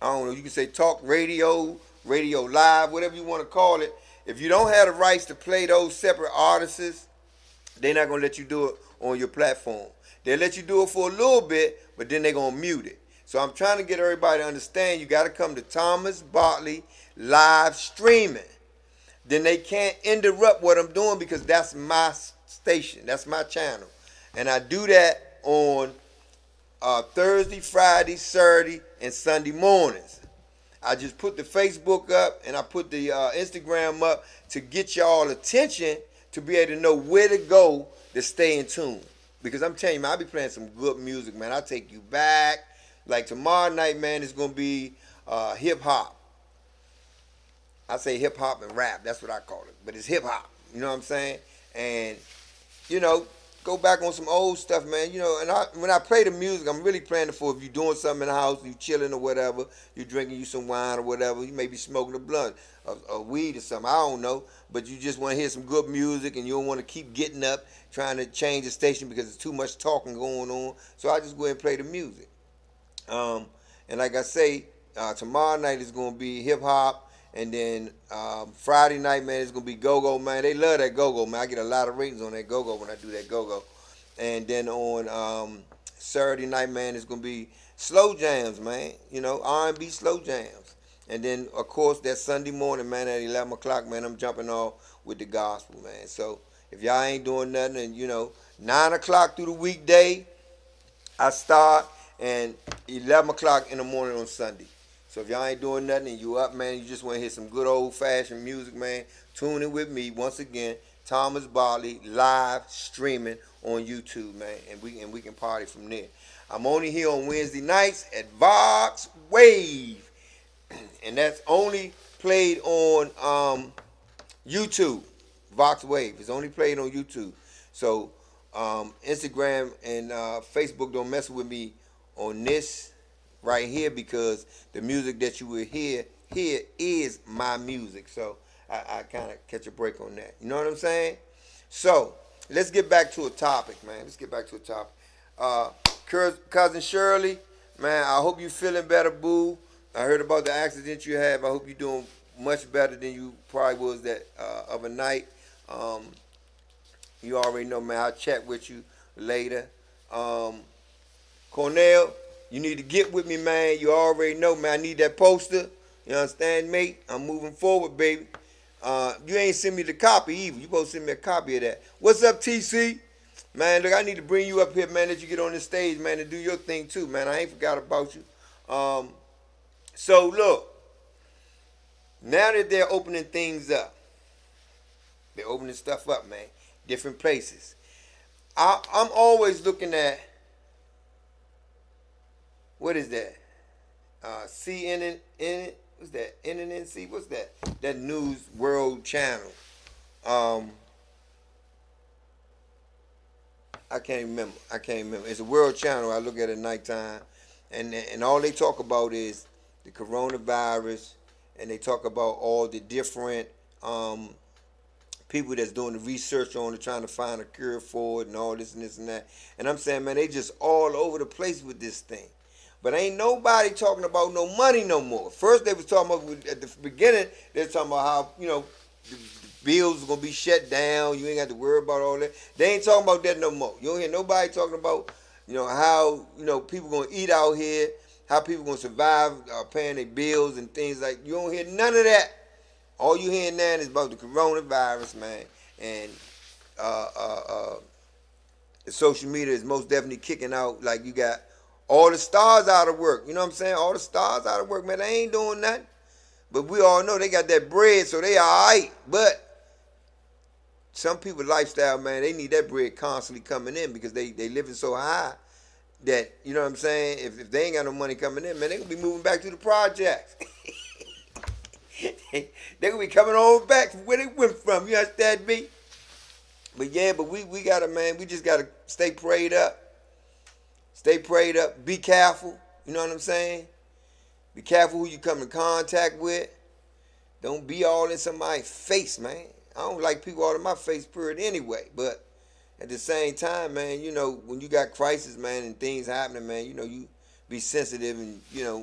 I don't know, you can say talk radio, radio live, whatever you want to call it. If you don't have the rights to play those separate artists, they're not gonna let you do it on your platform. They'll let you do it for a little bit, but then they're gonna mute it. So I'm trying to get everybody to understand you gotta come to Thomas Bartley live streaming. Then they can't interrupt what I'm doing because that's my station. That's my channel. And I do that on Thursday, Friday, Saturday, and Sunday mornings. I just put the Facebook up and I put the Instagram up to get y'all attention to be able to know where to go to stay in tune. Because I'm telling you, man, I'll be playing some good music, man. I'll take you back. Like tomorrow night, man, it's going to be hip-hop. I say hip-hop and rap. That's what I call it. But it's hip-hop. You know what I'm saying? And, you know, go back on some old stuff, man. You know, and when I play the music, I'm really playing it for if you're doing something in the house, you chilling or whatever, you're drinking you some wine or whatever, you may be smoking a blunt or weed or something. I don't know. But you just want to hear some good music and you don't want to keep getting up trying to change the station because there's too much talking going on. So I just go ahead and play the music. And like I say, tomorrow night is going to be hip-hop. And then Friday night, man, it's going to be go-go, man. They love that go-go, man. I get a lot of ratings on that go-go when I do that go-go. And then on Saturday night, man, it's going to be slow jams, man. You know, R&B slow jams. And then, of course, that Sunday morning, man, at 11 o'clock, man, I'm jumping off with the gospel, man. So if y'all ain't doing nothing, and, you know, 9 o'clock through the weekday, I start, and 11 o'clock in the morning on Sunday. So if y'all ain't doing nothing and you up, man, you just want to hear some good old-fashioned music, man, tune in with me once again, Thomas Bartley, live streaming on YouTube, man, and we can party from there. I'm only here on Wednesday nights at Vox Wave, and that's only played on YouTube. Vox Wave is only played on YouTube. So Instagram and Facebook don't mess with me on this right here because the music that you will hear here is my music. So I kind of catch a break on that. You know what I'm saying? So let's get back to a topic, man. Let's get back to a topic. Cousin Shirley, man, I hope you feeling better, boo. I heard about the accident you had. I hope you're doing much better than you probably was that other night. You already know, man. I'll chat with you later. Cornell, you need to get with me, man. You already know, man. I need that poster. You understand, mate? I'm moving forward, baby. You ain't send me the copy either. You supposed to send me a copy of that. What's up, TC? Man, look, I need to bring you up here, man, that you get on the stage, man, and do your thing too, man. I ain't forgot about you. So, look. Now that they're opening things up, they're opening stuff up, man. Different places. I'm always looking at, what is that? CNN, what's that? NNNC, what's that? That News World Channel. I can't remember. It's a world channel. I look at it at nighttime, and all they talk about is the coronavirus, and they talk about all the different people that's doing the research on it, trying to find a cure for it and all this and this and that. And I'm saying, man, they just all over the place with this thing. But ain't nobody talking about no money no more. First they was talking about, at the beginning, they was talking about how, the bills are going to be shut down. You ain't got to worry about all that. They ain't talking about that no more. You don't hear nobody talking about, how, people going to eat out here, how people going to survive paying their bills and things like. You don't hear none of that. All you hearing now is about the coronavirus, man. And the social media is most definitely kicking out. Like, you got all the stars out of work. You know what I'm saying? All the stars out of work, man. They ain't doing nothing. But we all know they got that bread, so they all right. But some people lifestyle, man, they need that bread constantly coming in because they living so high that, you know what I'm saying, if they ain't got no money coming in, man, they gonna be moving back to the projects. They gonna be coming on back from where they went from. You understand me? But yeah, but we gotta, man, we just gotta stay prayed up. Stay prayed up. Be careful. You know what I'm saying? Be careful who you come in contact with. Don't be all in somebody's face, man. I don't like people all in my face, period, anyway. But at the same time, man, when you got crisis, man, and things happening, man, you be sensitive and,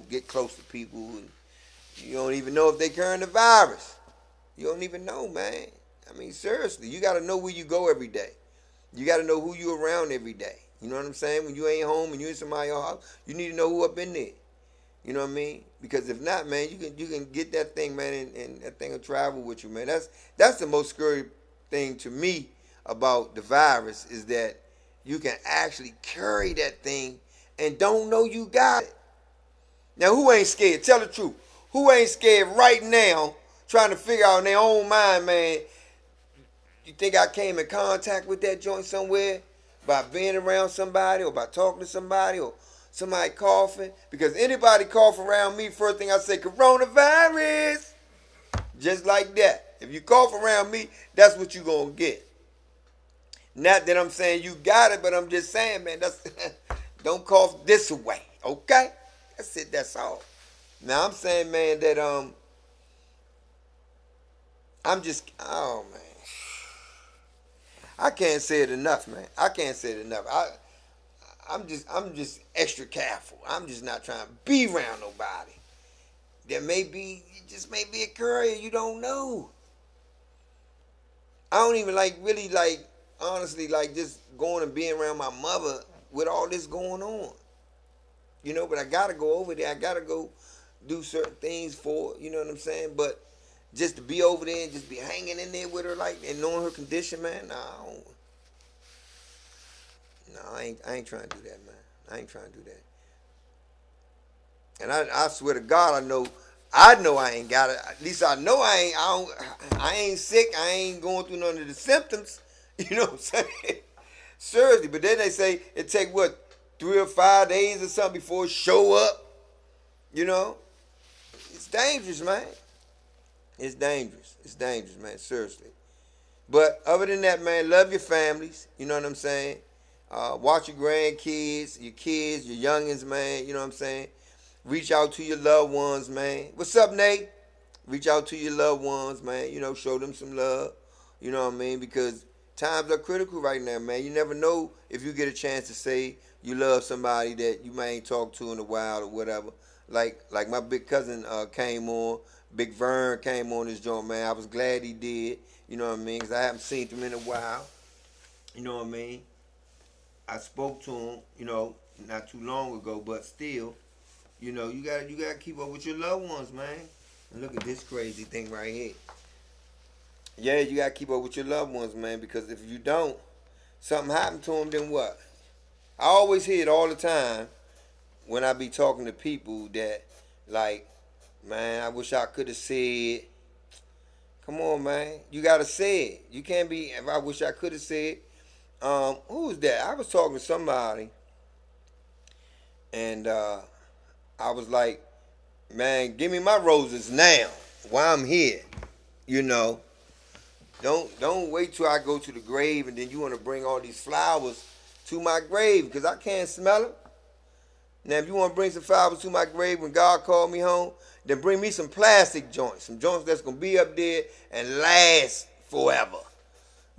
get close to people. And you don't even know if they carrying the virus. You don't even know, man. I mean, seriously, you got to know where you go every day. You got to know who you around every day. You know what I'm saying? When you ain't home and you in somebody's house, you need to know who up in there. You know what I mean? Because if not, man, you can get that thing, man, and that thing will travel with you, man. That's the most scary thing to me about the virus is that you can actually carry that thing and don't know you got it. Now, who ain't scared? Tell the truth. Who ain't scared right now trying to figure out in their own mind, man, you think I came in contact with that joint somewhere by being around somebody or by talking to somebody or somebody coughing? Because anybody cough around me, first thing I say, coronavirus. Just like that. If you cough around me, that's what you're going to get. Not that I'm saying you got it, but I'm just saying, man, don't cough this way, okay? That's it, that's all. Now, I'm saying, man, that oh, man. I can't say it enough, man. I can't say it enough. I'm just extra careful. I'm just not trying to be around nobody. It just may be a courier you don't know. I don't even honestly, just going and being around my mother with all this going on. But I gotta go over there. I gotta go do certain things for her, you know what I'm saying? But just to be over there and just be hanging in there with her and knowing her condition, man, I ain't trying to do that, man. I ain't trying to do that. And I swear to God, I know I ain't got it. At least I know I ain't sick. I ain't going through none of the symptoms. You know what I'm saying? Seriously. But then they say it take 3 or 5 days or something before it show up. It's dangerous, man. It's dangerous. It's dangerous, man. Seriously. But other than that, man, love your families. You know what I'm saying? Watch your grandkids, your kids, your youngins, man. You know what I'm saying? Reach out to your loved ones, man. What's up, Nate? Reach out to your loved ones, man. Show them some love. You know what I mean? Because times are critical right now, man. You never know if you get a chance to say you love somebody that you may ain't talked to in a while or whatever. Like my big cousin came on. Big Vern came on this joint, man. I was glad he did. You know what I mean? Because I haven't seen him in a while. You know what I mean? I spoke to him, not too long ago, but still, you gotta keep up with your loved ones, man. And look at this crazy thing right here. Yeah, you gotta keep up with your loved ones, man, because if you don't, something happened to them, then what? I always hear it all the time when I be talking to people that, man, I wish I could have said. Come on, man. You gotta say it. You can't be, if I wish I could have said. Who was that? I was talking to somebody, and I was like, man, give me my roses now while I'm here. Don't wait till I go to the grave and then you want to bring all these flowers to my grave because I can't smell them. Now, if you want to bring some flowers to my grave when God called me home, then bring me some plastic joints, some joints that's going to be up there and last forever.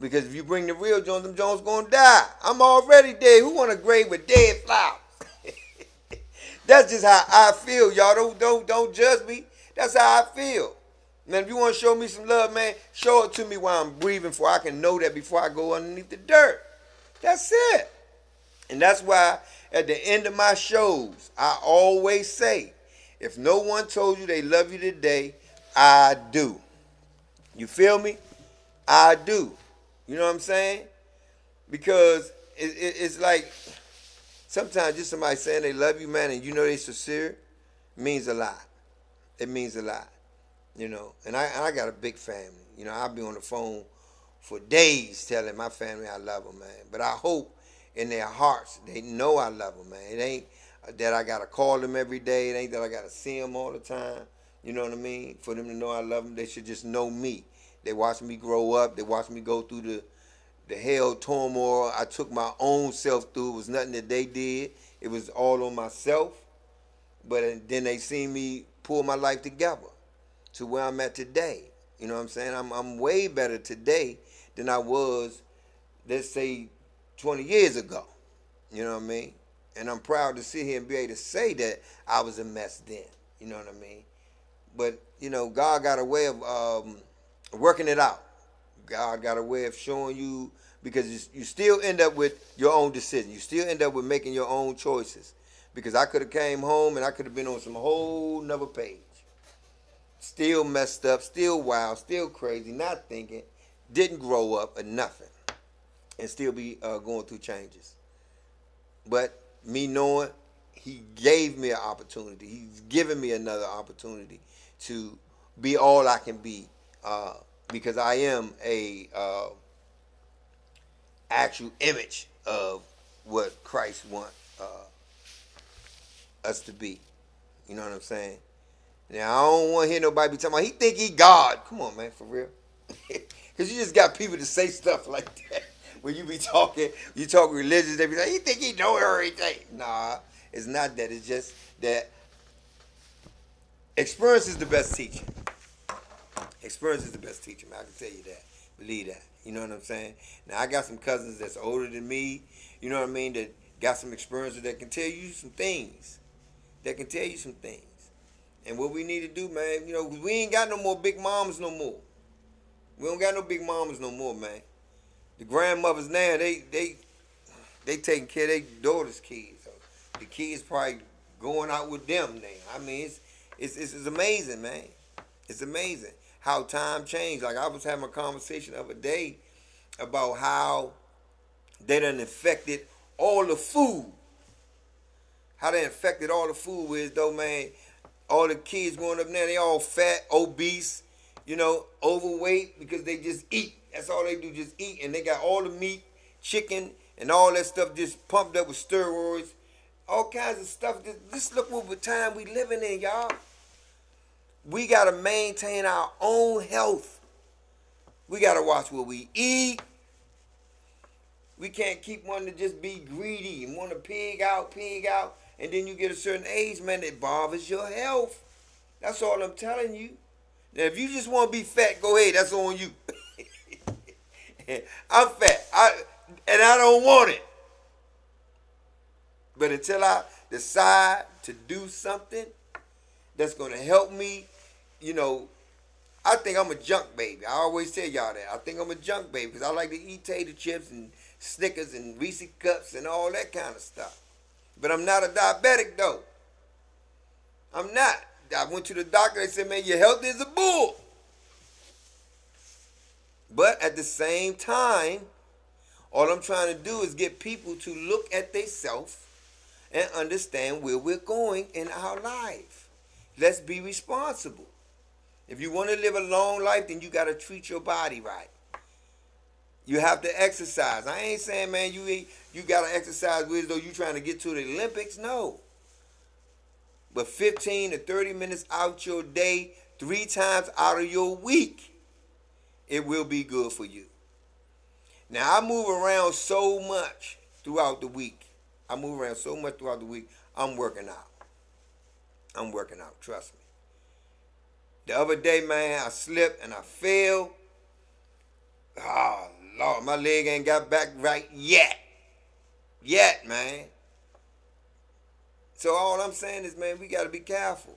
Because if you bring the real Jones, them Jones gonna die. I'm already dead. Who want a grave with dead flowers? That's just how I feel, y'all. Don't judge me. That's how I feel. Man, if you want to show me some love, man, show it to me while I'm breathing, for I can know that before I go underneath the dirt. That's it. And that's why at the end of my shows, I always say, if no one told you they love you today, I do. You feel me? I do. You know what I'm saying? Because it's like sometimes just somebody saying they love you, man, and you know they sincere, means a lot. It means a lot. You know, and I got a big family. You know, I'll be on the phone for days telling my family I love them, man. But I hope in their hearts they know I love them, man. It ain't that I got to call them every day. It ain't that I got to see them all the time. You know what I mean? For them to know I love them, they should just know me. They watch me grow up. They watch me go through the hell turmoil I took my own self through. It was nothing that they did. It was all on myself. But then they see me pull my life together to where I'm at today. You know what I'm saying? I'm way better today than I was, let's say, 20 years ago. You know what I mean? And I'm proud to sit here and be able to say that I was a mess then. You know what I mean? But, you know, God got a way of working it out. God got a way of showing you, because you still end up with your own decision. You still end up with making your own choices. Because I could have came home and I could have been on some whole nother page. Still messed up, still wild, still crazy, not thinking, didn't grow up or nothing, and still be going through changes. But me knowing he gave me an opportunity, he's given me another opportunity to be all I can be, because I am a actual image of what Christ wants us to be. You know what I'm saying? Now, I don't want to hear nobody be talking about, he think he God. Come on, man, for real. Because you just got people to say stuff like that. When you be talking, you talk religious, they be like, he think he know everything. Nah, it's not that. It's just that experience is the best teacher. Experience is the best teacher, man. I can tell you that. Believe that. You know what I'm saying? Now, I got some cousins that's older than me, you know what I mean, that got some experiences that can tell you some things. And what we need to do, man, you know, we ain't got no more big mamas no more. We don't got no big mamas no more, man. The grandmothers now, they taking care of their daughters' kids. So the kids probably going out with them now. I mean, it's amazing, man. It's amazing how time changed. Like, I was having a conversation the other day about how they done infected all the food. How they infected all the food with, though, man. All the kids growing up now, they all fat, obese, you know, overweight, because they just eat. That's all they do, just eat. And they got all the meat, chicken, and all that stuff just pumped up with steroids. All kinds of stuff. Just look what time we living in, y'all. We got to maintain our own health. We got to watch what we eat. We can't keep wanting to just be greedy and want to pig out. And then you get a certain age, man, it bothers your health. That's all I'm telling you. Now, if you just want to be fat, go ahead. That's on you. I'm fat. And I don't want it. But until I decide to do something that's going to help me, you know, I think I'm a junk baby. I always tell y'all that. I think I'm a junk baby because I like to eat tater chips and Snickers and Reese Cups and all that kind of stuff. But I'm not a diabetic, though. I'm not. I went to the doctor. They said, man, your health is a bull. But at the same time, all I'm trying to do is get people to look at themselves and understand where we're going in our life. Let's be responsible. If you want to live a long life, then you got to treat your body right. You have to exercise. I ain't saying, man, you got to exercise with as though you trying to get to the Olympics. No. But 15 to 30 minutes out your day, 3 times out of your week, it will be good for you. Now, I move around so much throughout the week. I'm working out. Trust me. The other day, man, I slipped and I fell. Oh, Lord, My leg ain't got back right yet. Yet, man. So all I'm saying is, man, we got to be careful.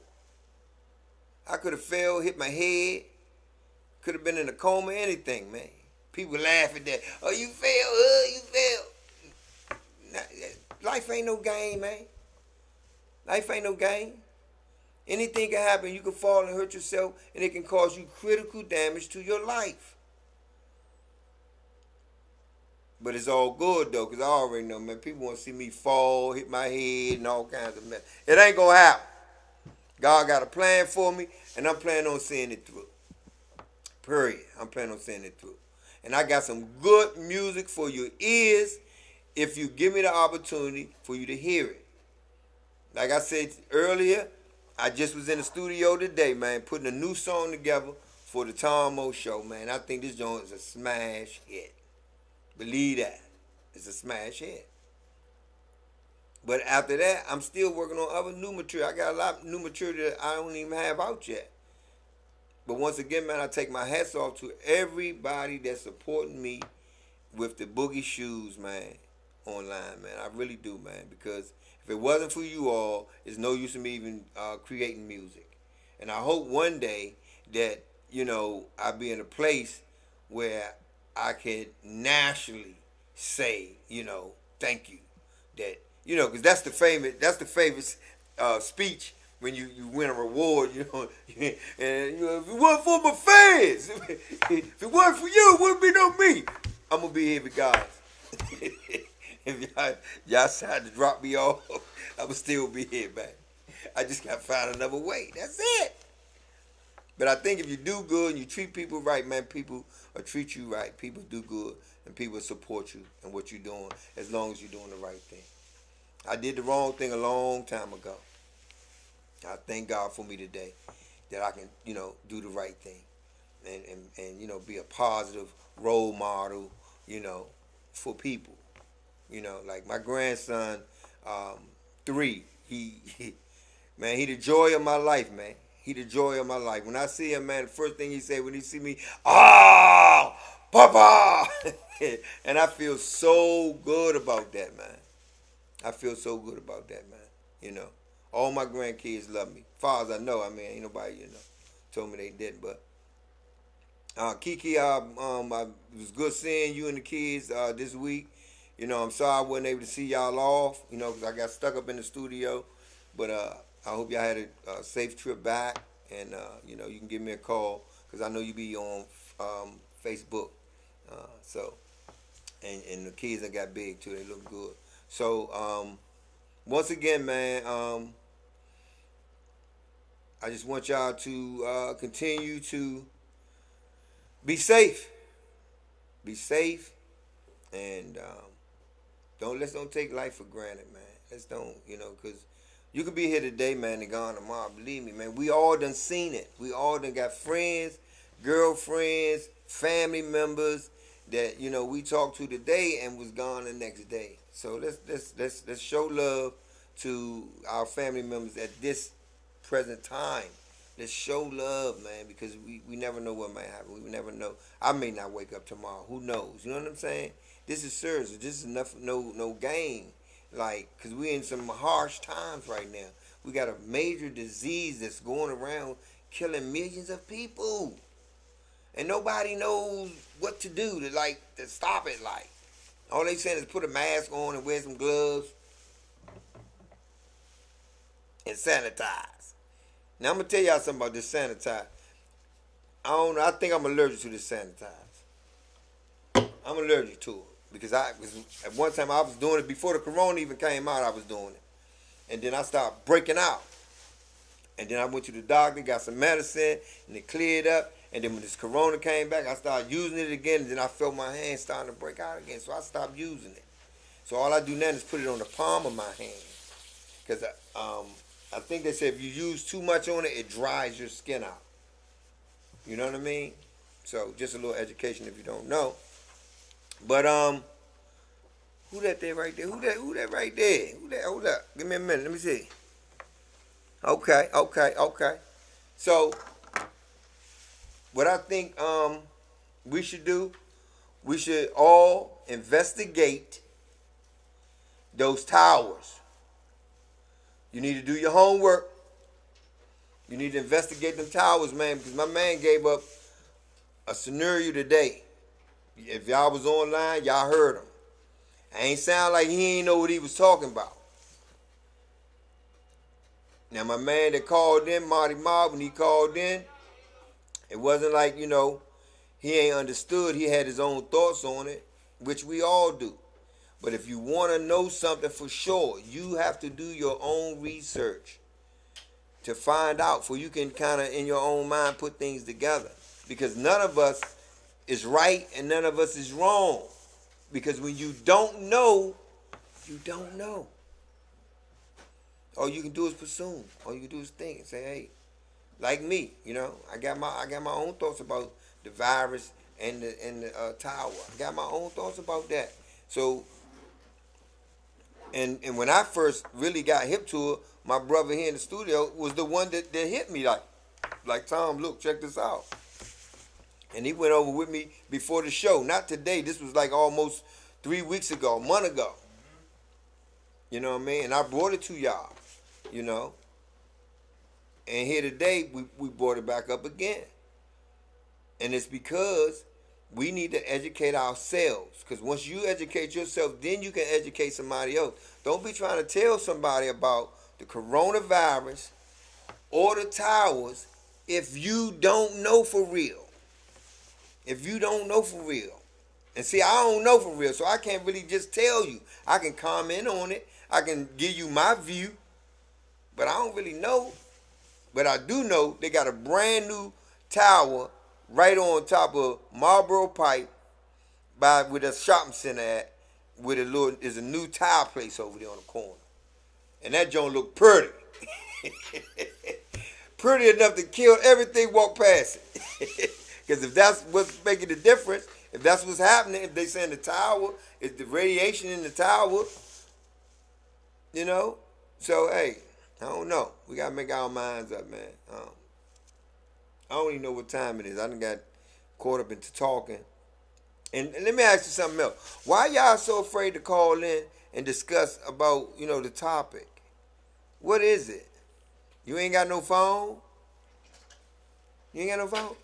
I could have fell, hit my head, could have been in a coma, anything, man. People laugh at that. Oh, you fell, you fell. Life ain't no game, man. Life ain't no game. Anything can happen. You can fall and hurt yourself, and it can cause you critical damage to your life. But it's all good, though, because I already know, man, people want to see me fall, hit my head, and all kinds of mess. It ain't going to happen. God got a plan for me, and I'm planning on seeing it through. Period. I'm planning on seeing it through. And I got some good music for your ears if you give me the opportunity for you to hear it. Like I said earlier, I just was in the studio today, man, putting a new song together for the Tom O Show, man. I think this joint is a smash hit. Believe that. It's a smash hit. But after that, I'm still working on other new material. I got a lot of new material that I don't even have out yet. But once again, man, I take my hats off to everybody that's supporting me with the Boogie Shoes, man, online, man. I really do, man, because if it wasn't for you all, it's no use in me even creating music. And I hope one day that, you know, I'll be in a place where I can nationally say, you know, thank you. That, you know, because that's the famous speech when you win a reward, you know, and you know, if it wasn't for my fans, if it wasn't for you, it wouldn't be no me. I'm gonna be here regardless. If y'all decide to drop me off, I would still be here, man. I just gotta find another way. That's it. But I think if you do good and you treat people right, man, people will treat you right. People do good and people support you and what you're doing as long as you're doing the right thing. I did the wrong thing a long time ago. I thank God for me today that I can, you know, do the right thing and you know, be a positive role model, you know, for people. You know, like my grandson, 3, he man, he the joy of my life, man. He the joy of my life. When I see him, man, the first thing he say when he see me, "Oh, Papa!" And I feel so good about that, man. I feel so good about that, man. You know, all my grandkids love me. Far as I know, I mean, ain't nobody, you know, told me they didn't. But Kiki, it was good seeing you and the kids this week. You know, I'm sorry I wasn't able to see y'all off, you know, because I got stuck up in the studio. But I hope y'all had a safe trip back. And, you know, you can give me a call because I know you be on Facebook. And the kids that got big, too. They look good. So, once again, man, I just want y'all to continue to be safe. Be safe. And let's don't take life for granted, man. Let's don't, you know, because you could be here today, man, and gone tomorrow. Believe me, man. We all done seen it. We all done got friends, girlfriends, family members that, you know, we talked to today and was gone the next day. So let's show love to our family members at this present time. Let's show love, man, because we never know what might happen. We never know. I may not wake up tomorrow. Who knows? You know what I'm saying? This is serious. This is no game. Like, because we're in some harsh times right now. We got a major disease that's going around killing millions of people. And nobody knows what to do to stop it. Like, all they saying is put a mask on and wear some gloves and sanitize. Now, I'm going to tell y'all something about this sanitize. I don't know. I think I'm allergic to this sanitize. I'm allergic to it. Because at one time I was doing it before the corona even came out. I was doing it, and then I started breaking out, and then I went to the doctor, got some medicine, and it cleared up. And then when this corona came back, I started using it again, and then I felt my hand starting to break out again, so I stopped using it. So all I do now is put it on the palm of my hand, because I think they said if you use too much on it, it dries your skin out. You know what I mean? So just a little education if you don't know. But who that there right there? Who that right there? Who that? Hold up. Give me a minute. Let me see. Okay. So what I think we should do, we should all investigate those towers. You need to do your homework. You need to investigate them towers, man, because my man gave up a scenario today. If y'all was online, y'all heard him. Ain't sound like he ain't know what he was talking about. Now, my man that called in, Marty Mob, when he called in, it wasn't like, he ain't understood. He had his own thoughts on it, which we all do. But if you want to know something for sure, you have to do your own research to find out, for you can kind of, in your own mind, put things together. Because none of us is right and none of us is wrong. Because when you don't know, you don't know. All you can do is presume. All you can do is think and say, hey, like me, I got my own thoughts about the virus and the tower. I got my own thoughts about that. So, and when I first really got hip to it, my brother here in the studio was the one that hit me like Tom, look, check this out. And he went over with me before the show. Not today. This was like almost 3 weeks ago, a month ago. You know what I mean? And I brought it to y'all, And here today, we brought it back up again. And it's because we need to educate ourselves. Because once you educate yourself, then you can educate somebody else. Don't be trying to tell somebody about the coronavirus or the towers if you don't know for real. If you don't know for real. And see, I don't know for real, so I can't really just tell you. I can comment on it. I can give you my view. But I don't really know. But I do know they got a brand new tower right on top of Marlboro Pike with a shopping center at, there's a new tile place over there on the corner. And that joint look pretty. Pretty enough to kill everything walk past it. Because if that's what's making the difference, if that's what's happening, if they saying the tower, it's the radiation in the tower, So, hey, I don't know. We got to make our minds up, man. I don't even know what time it is. I done got caught up into talking. And let me ask you something else. Why y'all so afraid to call in and discuss about, the topic? What is it? You ain't got no phone? You ain't got no phone?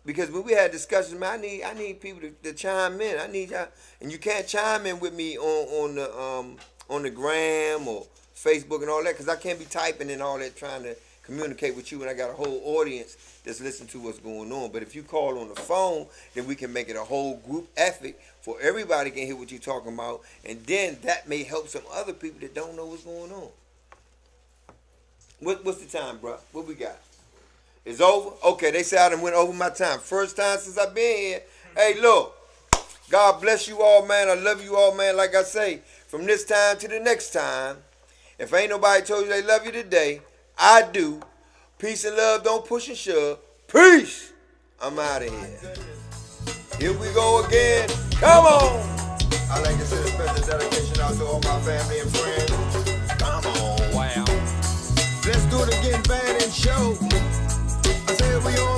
Because when we had discussions, man, I need people to chime in. I need y'all, and you can't chime in with me on the gram or Facebook and all that, because I can't be typing and all that trying to communicate with you when I got a whole audience that's listening to what's going on. But if you call on the phone, then we can make it a whole group effort for everybody can hear what you're talking about, and then that may help some other people that don't know what's going on. What's the time, bro? What we got? It's over? Okay, they say I done went over my time. First time since I've been here. Hey, look. God bless you all, man. I love you all, man. Like I say, from this time to the next time, if ain't nobody told you they love you today, I do. Peace and love. Don't push and shove. Peace. I'm out of here. Here we go again. Come on. I like to send a special dedication out to all my family and friends. Come on. Wow. Let's do it again, band and show. I said we on